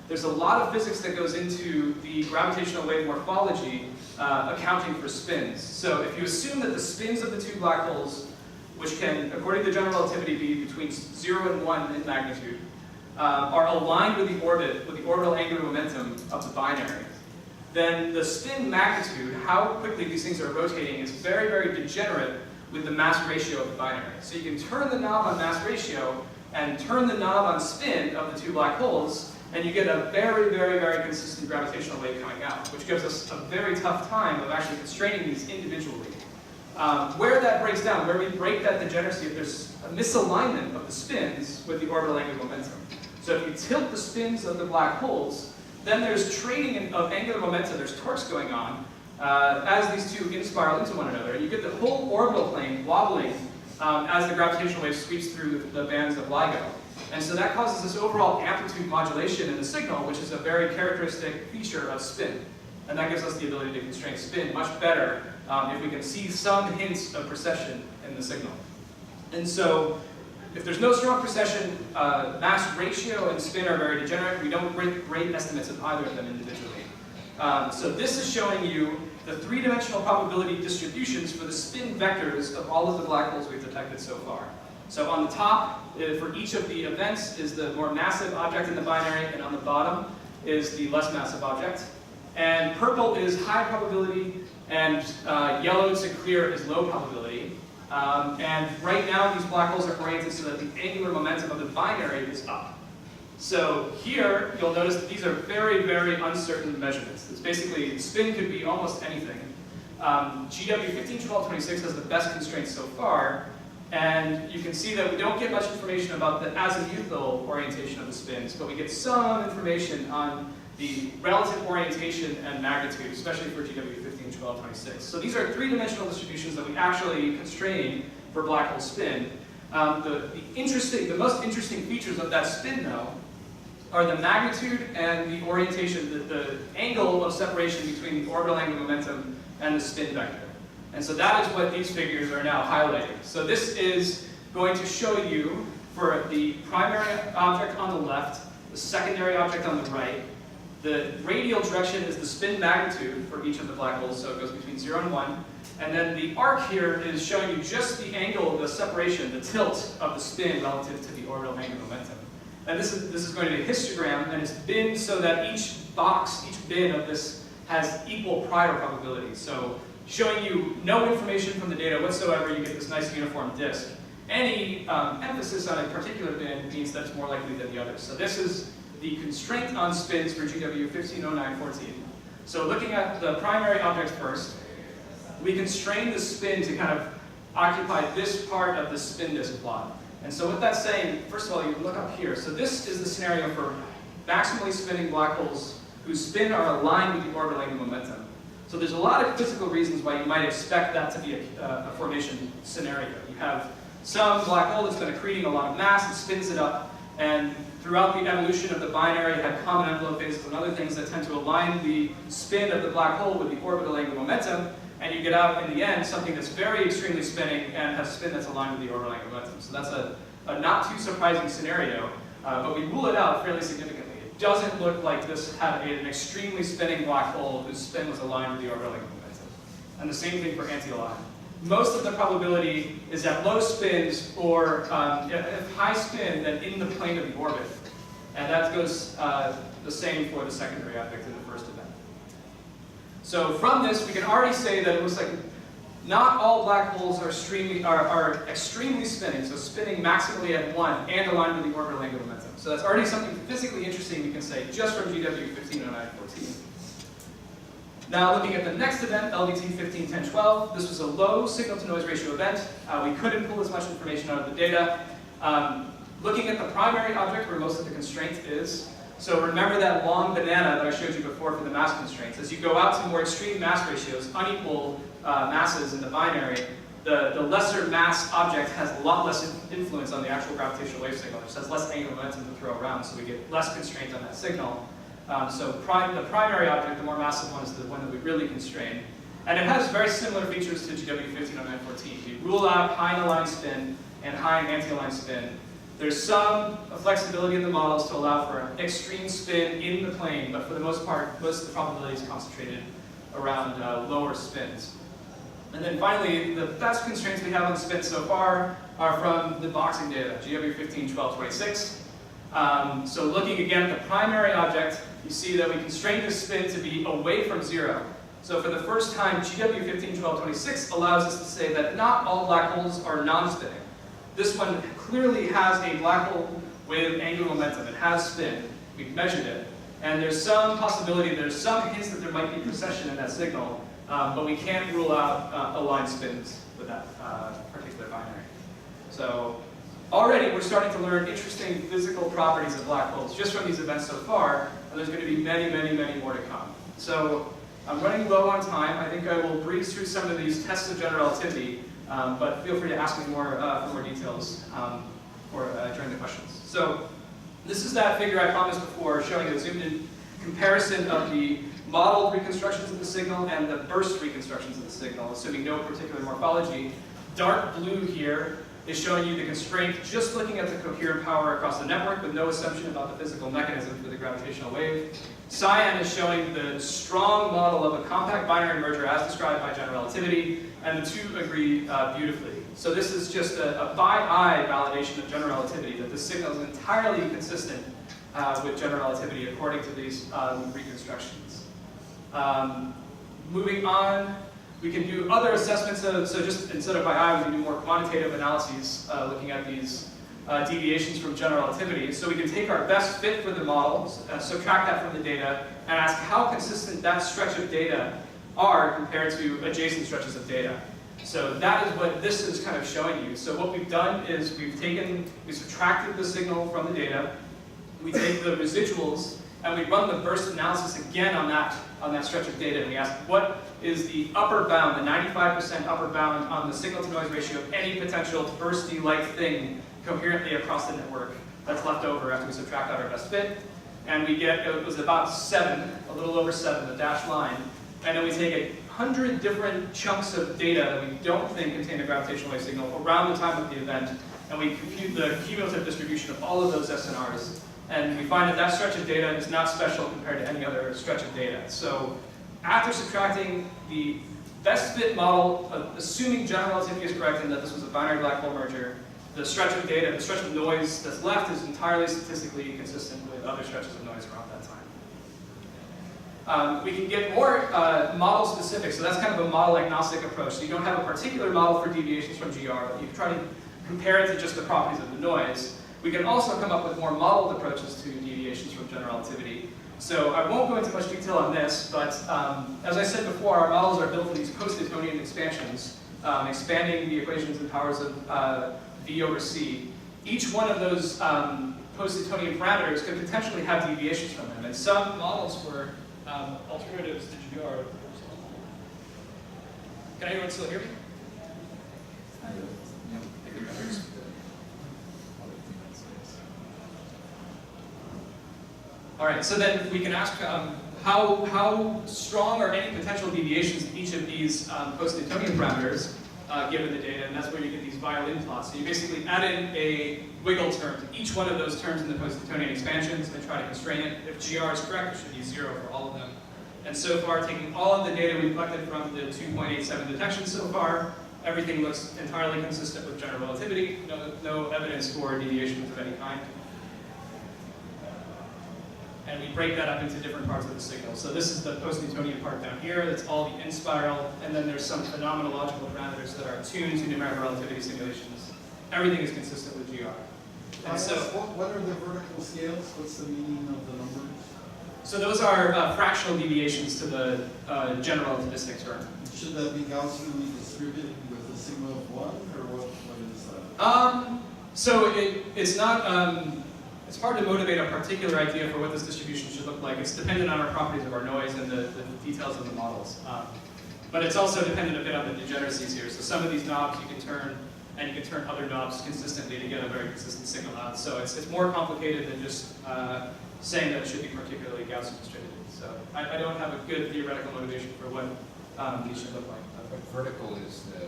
There's a lot of physics that goes into the gravitational wave morphology accounting for spins. So if you assume that the spins of the two black holes, which can, according to general relativity, be between 0 and 1 in magnitude, are aligned with the orbit, with the orbital angular momentum of the binary, then the spin magnitude, how quickly these things are rotating, is very, very degenerate with the mass ratio of the binary. So you can turn the knob on mass ratio and turn the knob on spin of the two black holes, and you get a very, very, very consistent gravitational wave coming out, which gives us a very tough time of actually constraining these individually. Where that breaks down, where we break that degeneracy, if there's a misalignment of the spins with the orbital angular momentum. So if you tilt the spins of the black holes, then there's trading of angular momentum, there's torques going on, as these two inspiral into one another. And you get the whole orbital plane wobbling as the gravitational wave sweeps through the bands of LIGO. And so that causes this overall amplitude modulation in the signal, which is a very characteristic feature of spin. And that gives us the ability to constrain spin much better if we can see some hints of precession in the signal. And so if there's no strong precession, mass ratio and spin are very degenerate. We don't get great estimates of either of them individually. So this is showing you the three-dimensional probability distributions for the spin vectors of all of the black holes we've detected so far. So on the top, for each of the events, is the more massive object in the binary, and on the bottom is the less massive object. And purple is high probability, and yellow to clear is low probability. And right now, these black holes are oriented so that the angular momentum of the binary is up. So here, you'll notice that these are very, very uncertain measurements. It's basically, spin could be almost anything. GW 151226 has the best constraints so far, and you can see that we don't get much information about the azimuthal orientation of the spins, but we get some information on the relative orientation and magnitude, especially for GW 151226. So these are three-dimensional distributions that we actually constrain for black hole spin. The most interesting features of that spin, though, are the magnitude and the orientation, the angle of separation between the orbital angular momentum and the spin vector. And so that is what these figures are now highlighting. So this is going to show you, for the primary object on the left, the secondary object on the right, the radial direction is the spin magnitude for each of the black holes, so it goes between 0 and 1. And then the arc here is showing you just the angle of the separation, the tilt of the spin relative to the orbital angular momentum. And this is going to be a histogram, and it's bin so that each box, each bin of this has equal prior probability. So showing you no information from the data whatsoever, you get this nice uniform disk. Any emphasis on a particular bin means that it's more likely than the others. So this is the constraint on spins for GW 150914. So looking at the primary object first, we constrain the spin to kind of occupy this part of the spin disk plot. And so what that's saying, first of all, you can look up here. So this is the scenario for maximally spinning black holes whose spin are aligned with the orbital angular momentum. So there's a lot of physical reasons why you might expect that to be a formation scenario. You have some black hole that's been accreting a lot of mass and spins it up, and throughout the evolution of the binary, you had common envelope phases and other things that tend to align the spin of the black hole with the orbital angular momentum, and you get out, in the end, something that's very extremely spinning and has spin that's aligned with the orbital angular momentum. So that's a not too surprising scenario, but we rule it out fairly significantly. It doesn't look like this had an extremely spinning black hole whose spin was aligned with the orbital angular momentum. And the same thing for anti-aligned. Most of the probability is at low spins or if high spin, then in the plane of the orbit. And that goes the same for the secondary object in the first event. So from this, we can already say that it looks like not all black holes are extremely spinning, so spinning maximally at 1 and aligned with the orbital angular momentum. So that's already something physically interesting we can say just from GW 150914. Now looking at the next event, LBT 151012, this was a low signal-to-noise ratio event. We couldn't pull as much information out of the data. Looking at the primary object where most of the constraint is, so remember that long banana that I showed you before for the mass constraints. As you go out to more extreme mass ratios, unequal masses in the binary, the lesser mass object has a lot less influence on the actual gravitational wave signal. It just has less angular momentum to throw around, so we get less constraint on that signal. So the primary object, the more massive one, is the one that we really constrain. And it has very similar features to GW150914. We rule out high in aligned spin and high in anti-aligned spin. There's some flexibility in the models to allow for an extreme spin in the plane, but for the most part, most of the probability is concentrated around lower spins. And then finally, the best constraints we have on spin so far are from the boxing data, GW151226. So looking again at the primary object, you see that we constrain the spin to be away from 0. So for the first time, GW151226 allows us to say that not all black holes are non-spinning. This one clearly has a black hole with angular momentum. It has spin. We've measured it. And there's some possibility, there's some hints that there might be precession in that signal, but we can't rule out aligned spins with that particular binary. So already we're starting to learn interesting physical properties of black holes just from these events so far, and there's going to be many, many, many more to come. So I'm running low on time. I think I will breeze through some of these tests of general relativity, but feel free to ask me more for more details during the questions. So this is that figure I promised before, showing a zoomed-in comparison of the modeled reconstructions of the signal and the burst reconstructions of the signal, assuming no particular morphology. Dark blue here is showing you the constraint just looking at the coherent power across the network with no assumption about the physical mechanism for the gravitational wave. Cyan is showing the strong model of a compact binary merger as described by general relativity, and the two agree beautifully. So this is just a by-eye validation of general relativity, that the signal is entirely consistent with general relativity according to these reconstructions. Moving on, we can do other assessments, so just instead of by eye, we can do more quantitative analyses looking at these deviations from general relativity. So we can take our best fit for the models, subtract that from the data, and ask how consistent that stretch of data are compared to adjacent stretches of data. So that is what this is kind of showing you. So what we've done is we subtracted the signal from the data, we take the residuals, and we run the burst analysis again on that stretch of data, and we ask what is the upper bound, the 95% upper bound on the signal-to-noise ratio of any potential bursty-like thing coherently across the network that's left over after we subtract out our best fit. And we get, it was about 7, a little over 7, the dashed line. And then we take 100 different chunks of data that we don't think contain a gravitational wave signal around the time of the event, and we compute the cumulative distribution of all of those SNRs. And we find that that stretch of data is not special compared to any other stretch of data. So after subtracting the best fit model, assuming general relativity is correct and that this was a binary black hole merger, the stretch of data, the stretch of noise that's left is entirely statistically consistent with other stretches of noise around that time. We can get more model specific, so that's kind of a model agnostic approach. So you don't have a particular model for deviations from GR, but you try to compare it to just the properties of the noise. We can also come up with more modeled approaches to deviations from general relativity. So I won't go into much detail on this, but as I said before, our models are built for these post-Newtonian expansions, expanding the equations and powers of V over C. Each one of those post-Newtonian parameters could potentially have deviations from them, and some models were alternatives to GR. Can anyone still hear me? All right, so then we can ask how strong are any potential deviations in each of these post-Newtonian parameters given the data, and that's where you get these violin plots. So you basically add in a wiggle term to each one of those terms in the post-Newtonian expansions and try to constrain it. If GR is correct, it should be 0 for all of them. And so far, taking all of the data we've collected from the 2.87 detection so far, everything looks entirely consistent with general relativity, no evidence for deviations of any kind. And we break that up into different parts of the signal. So this is the post-Newtonian part down here, that's all the in-spiral, and then there's some phenomenological parameters that are tuned to numerical relativity simulations. Everything is consistent with GR. And so, what are the vertical scales? What's the meaning of the numbers? So those are fractional deviations to the general relativistic term. Should that be Gaussianly distributed with a sigma of 1, or what is that? So it's not, it's hard to motivate a particular idea for what this distribution should look like. It's dependent on our properties of our noise and the details of the models. But it's also dependent a bit on the degeneracies here. So some of these knobs you can turn, and you can turn other knobs consistently to get a very consistent signal out. So it's more complicated than just saying that it should be particularly Gaussian distributed. So I don't have a good theoretical motivation for what these should look like. But vertical is the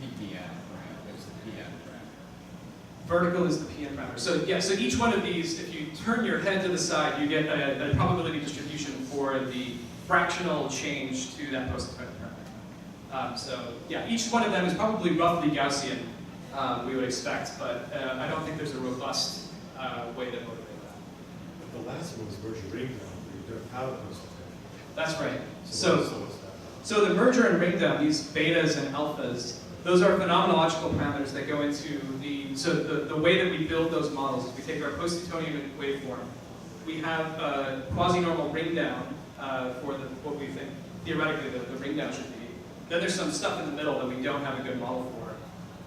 PPM, right? It's the PM parameter. Vertical is the PM parameter. So yeah, so each one of these, if you turn your head to the side, you get a probability distribution for the fractional change to that post-dependent parameter. So yeah, each one of them is probably roughly Gaussian, we would expect, but I don't think there's a robust way to motivate that. But the last one was merger ring down, where you don't have a post-dependent. That's right. So what's that? So the merger and ring down, these betas and alphas, those are phenomenological parameters that go into the way that we build those models is we take our post-Newtonian waveform, we have a quasi-normal ring down for what we think theoretically the ring down should be. Then there's some stuff in the middle that we don't have a good model for.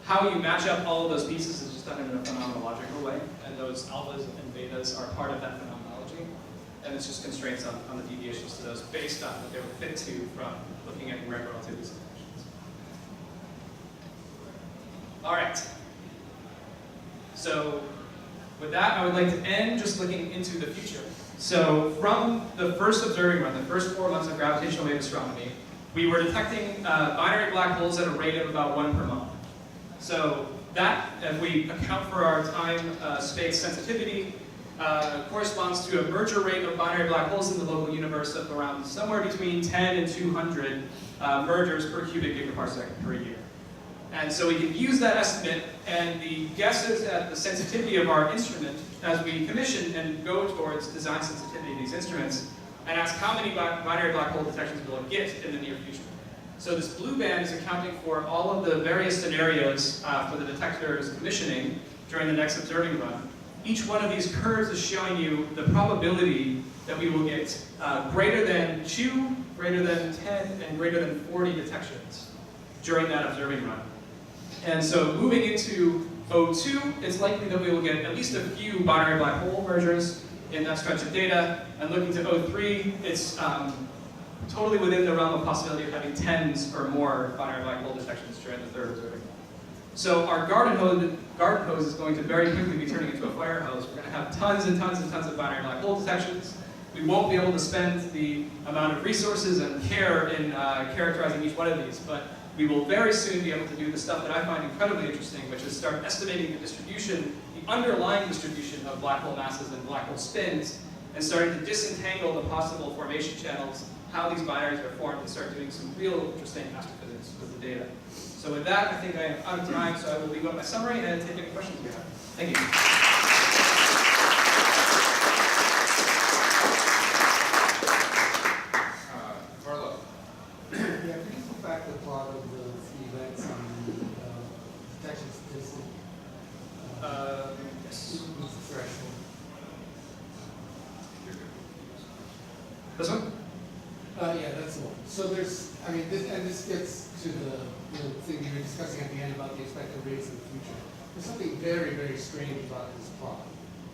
How you match up all of those pieces is just done in a phenomenological way, and those alphas and betas are part of that phenomenology. And it's just constraints on the deviations to those based on what they would fit to from looking at numerical relativity simulations. All right. So with that, I would like to end just looking into the future. So from the first observing run, the first 4 months of gravitational wave astronomy, we were detecting binary black holes at a rate of about 1 per month. So that, if we account for our time-space sensitivity, corresponds to a merger rate of binary black holes in the local universe of around somewhere between 10 and 200 mergers per cubic gigaparsec per year. And so we can use that estimate and the guesses at the sensitivity of our instrument as we commission and go towards design sensitivity of these instruments and ask how many binary black hole detections we'll get in the near future. So this blue band is accounting for all of the various scenarios for the detector's commissioning during the next observing run. Each one of these curves is showing you the probability that we will get greater than 2, greater than 10, and greater than 40 detections during that observing run. And so moving into O2, it's likely that we will get at least a few binary black hole mergers in that stretch of data. And looking to O3, it's totally within the realm of possibility of having tens or more binary black hole detections during the third observing run. So our garden hose is going to very quickly be turning into a fire hose. We're going to have tons and tons and tons of binary black hole detections. We won't be able to spend the amount of resources and care in characterizing each one of these, but we will very soon be able to do the stuff that I find incredibly interesting, which is start estimating the distribution, the underlying distribution of black hole masses and black hole spins, and starting to disentangle the possible formation channels, how these binaries are formed, and start doing some real interesting astrophysics with the data. So with that, I think I am out of time, so I will leave up my summary and take any questions you have. Thank you. Yeah, could you put back the plot of the events on the detection statistic? Yes. What's the threshold? This one? Yeah, that's the one. So there's, I mean, this gets to the thing you were discussing at the end about the expected rates in the future. There's something very, very strange about this plot,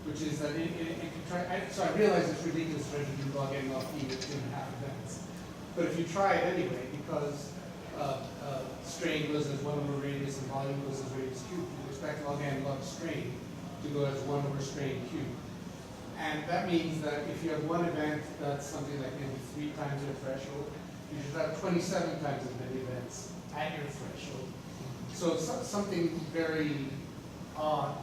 which is that it can try, so I realize it's ridiculous for it to do log n log p with 2.5 events. But if you try it anyway, because strain goes as 1 over radius and volume goes as radius cubed, you expect log n log strain to go as 1 over strain cubed. And that means that if you have one event that's something like maybe 3 times your threshold, you should have 27 times as many events at your threshold. So it's something very odd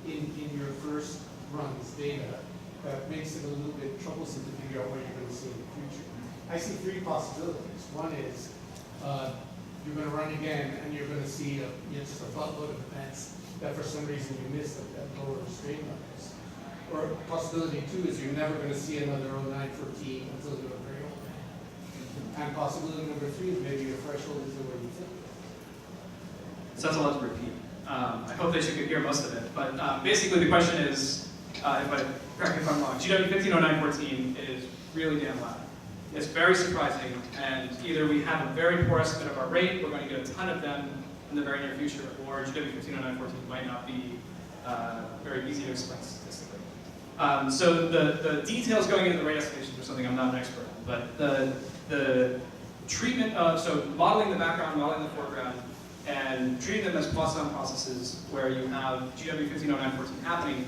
in your first run's data that makes it a little bit troublesome to figure out what you're going to see in the future. I see 3 possibilities. One is you're going to run again and you're going to see just a buttload of events that for some reason you missed at lower strain levels. Or possibility 2 is you're never going to see another 0914 until you're a very old man. And possibility number 3 is maybe your threshold isn't where you think it is. So that's a lot to repeat. I hope that you could hear most of it. But basically the question is, Correct me if I'm wrong, GW 150914 is really damn loud. It's very surprising, and either we have a very poor estimate of our rate, we're going to get a ton of them in the very near future, or GW 150914 might not be very easy to explain statistically. So the details going into the rate estimations are something I'm not an expert in, but the treatment of, so modeling the background, modeling the foreground, and treating them as Poisson processes where you have GW 150914 happening,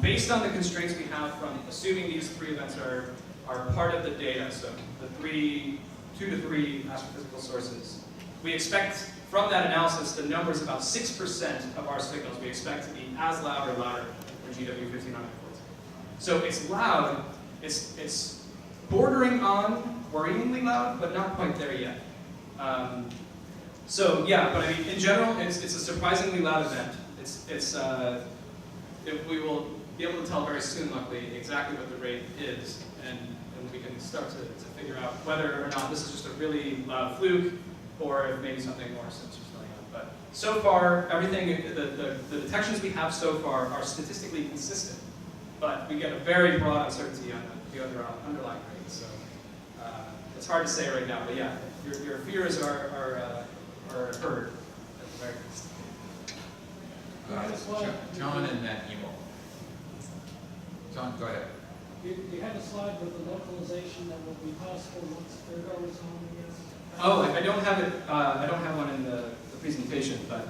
based on the constraints we have from assuming these three events are part of the data, so the 2 to 3 astrophysical sources, we expect from that analysis the numbers about 6% of our signals we expect to be as loud or louder than GW 150914. So it's loud, it's bordering on worryingly loud, but not quite there yet. So yeah, but I mean, in general, it's a surprisingly loud event. We will be able to tell very soon, luckily, exactly what the rate is, and we can start to figure out whether or not this is just a really loud fluke, or if maybe something more sinister is going on. But so far, everything, the detections we have so far are statistically consistent, but we get a very broad uncertainty on the underlying rate. So it's hard to say right now, but yeah, your fears are heard at the very least. John and then Emo. John, go ahead. You had a slide with the localization that will be possible once Virgo is on again. Oh, I don't have it. I don't have one in the presentation, but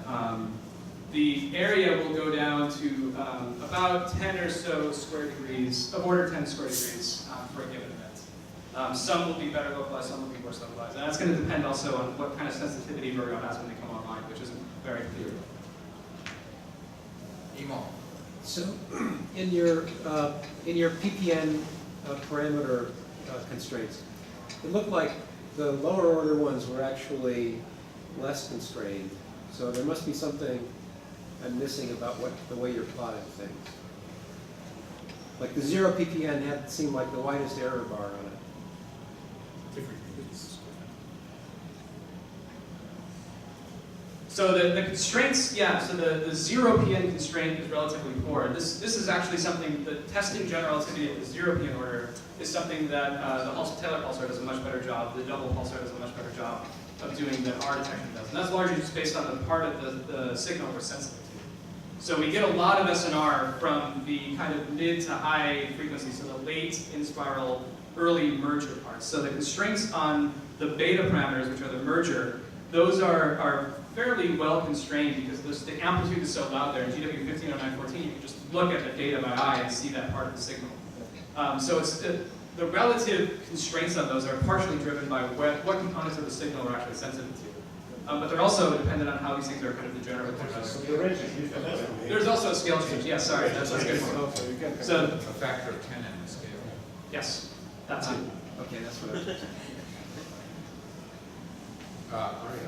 the area will go down to about 10 or so square degrees, of order 10 square degrees for a given event. Some will be better localized, some will be worse localized, and that's going to depend also on what kind of sensitivity Virgo has when they come online, which isn't very clear. Emo. So, in your PPN parameter constraints, it looked like the lower order ones were actually less constrained. So there must be something I'm missing about the way you're plotting things. Like the 0 PPN seemed like the widest error bar on it. Different units. So the constraints, yeah, so the 0 PN constraint is relatively poor. This is actually something, the testing general relativity at the 0 PN order is something that the Taylor pulsar does a much better job, the double pulsar does a much better job of doing than our detection does. And that's largely just based on the part of the signal we're sensitive to. So we get a lot of SNR from the kind of mid to high frequency, so the late in spiral, early merger parts. So the constraints on the beta parameters, which are the merger, those are fairly well constrained because the amplitude is so loud there. In GW 150914, you can just look at the data by eye and see that part of the signal. So it's the relative constraints on those are partially driven by what components of the signal we're actually sensitive to. But they're also dependent on how these things are kind of degenerate. There's also a scale change. Yeah, sorry, that's a good point. So A factor of 10 in the scale. yes, that's it. Okay, that's what I was Aria.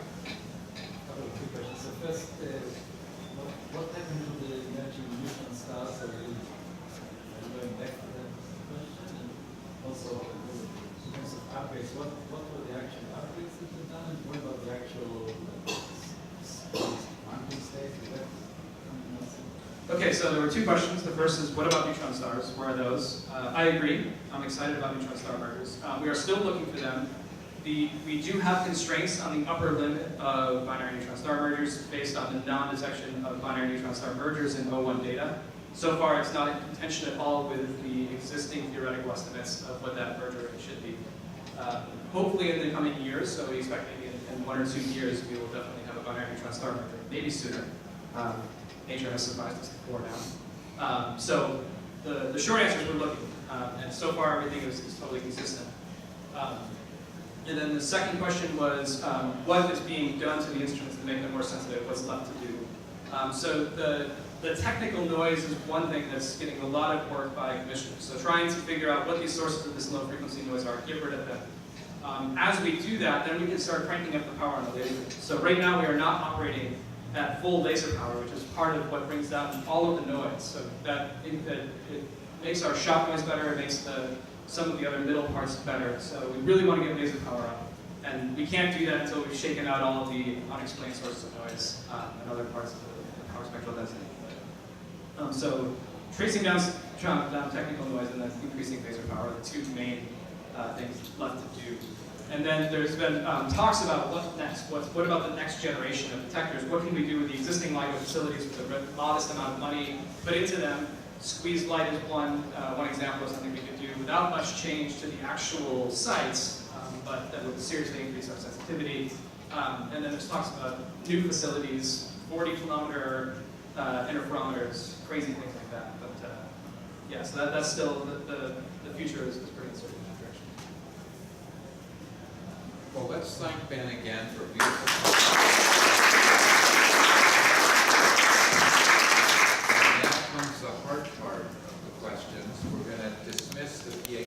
Couple of quick questions. So first, what happened to the emerging neutron stars? Are you going back to that question? And also, in terms of upgrades, what were the actual upgrades that were done? And what about the actual quantum state? Is that something else? Okay, so there were two questions. The first is, what about neutron stars? Where are those? I agree. I'm excited about neutron star mergers. We are still looking for them. We do have constraints on the upper limit of binary neutron star mergers based on the non-detection of binary neutron star mergers in O1 data. So far, it's not in contention at all with the existing theoretical estimates of what that merger rate should be. Hopefully in the coming years, so we expect maybe in 1 or 2 years, we will definitely have a binary neutron star merger, maybe sooner. Nature has surprised us before now. So the short answer is we're looking, and so far everything is totally consistent. And then the second question was, what is being done to the instruments to make them more sensitive? What's left to do? So the technical noise is one thing that's getting a lot of work by commissioners. So trying to figure out what these sources of this low frequency noise are, get rid of them. As we do that, then we can start cranking up the power on the laser. So right now we are not operating at full laser power, which is part of what brings down all of the noise. So that it makes our shot noise better, it makes some of the other middle parts better. So we really want to get laser power up. And we can't do that until we've shaken out all of the unexplained sources of noise and other parts of the power spectral density. So tracing down technical noise and then increasing phaser power are the two main things left to do. And then there's been talks about what next. What about the next generation of detectors? What can we do with the existing LIGO facilities with a modest amount of money put into them? Squeezed light is one example of something we could do without much change to the actual sites, but that would seriously increase our sensitivity. And then there's talks about new facilities, 40-kilometer interferometers, crazy things like that. But yeah, so that's still, the future is pretty uncertain in that direction. Well, let's thank Ben again for a beautiful talk.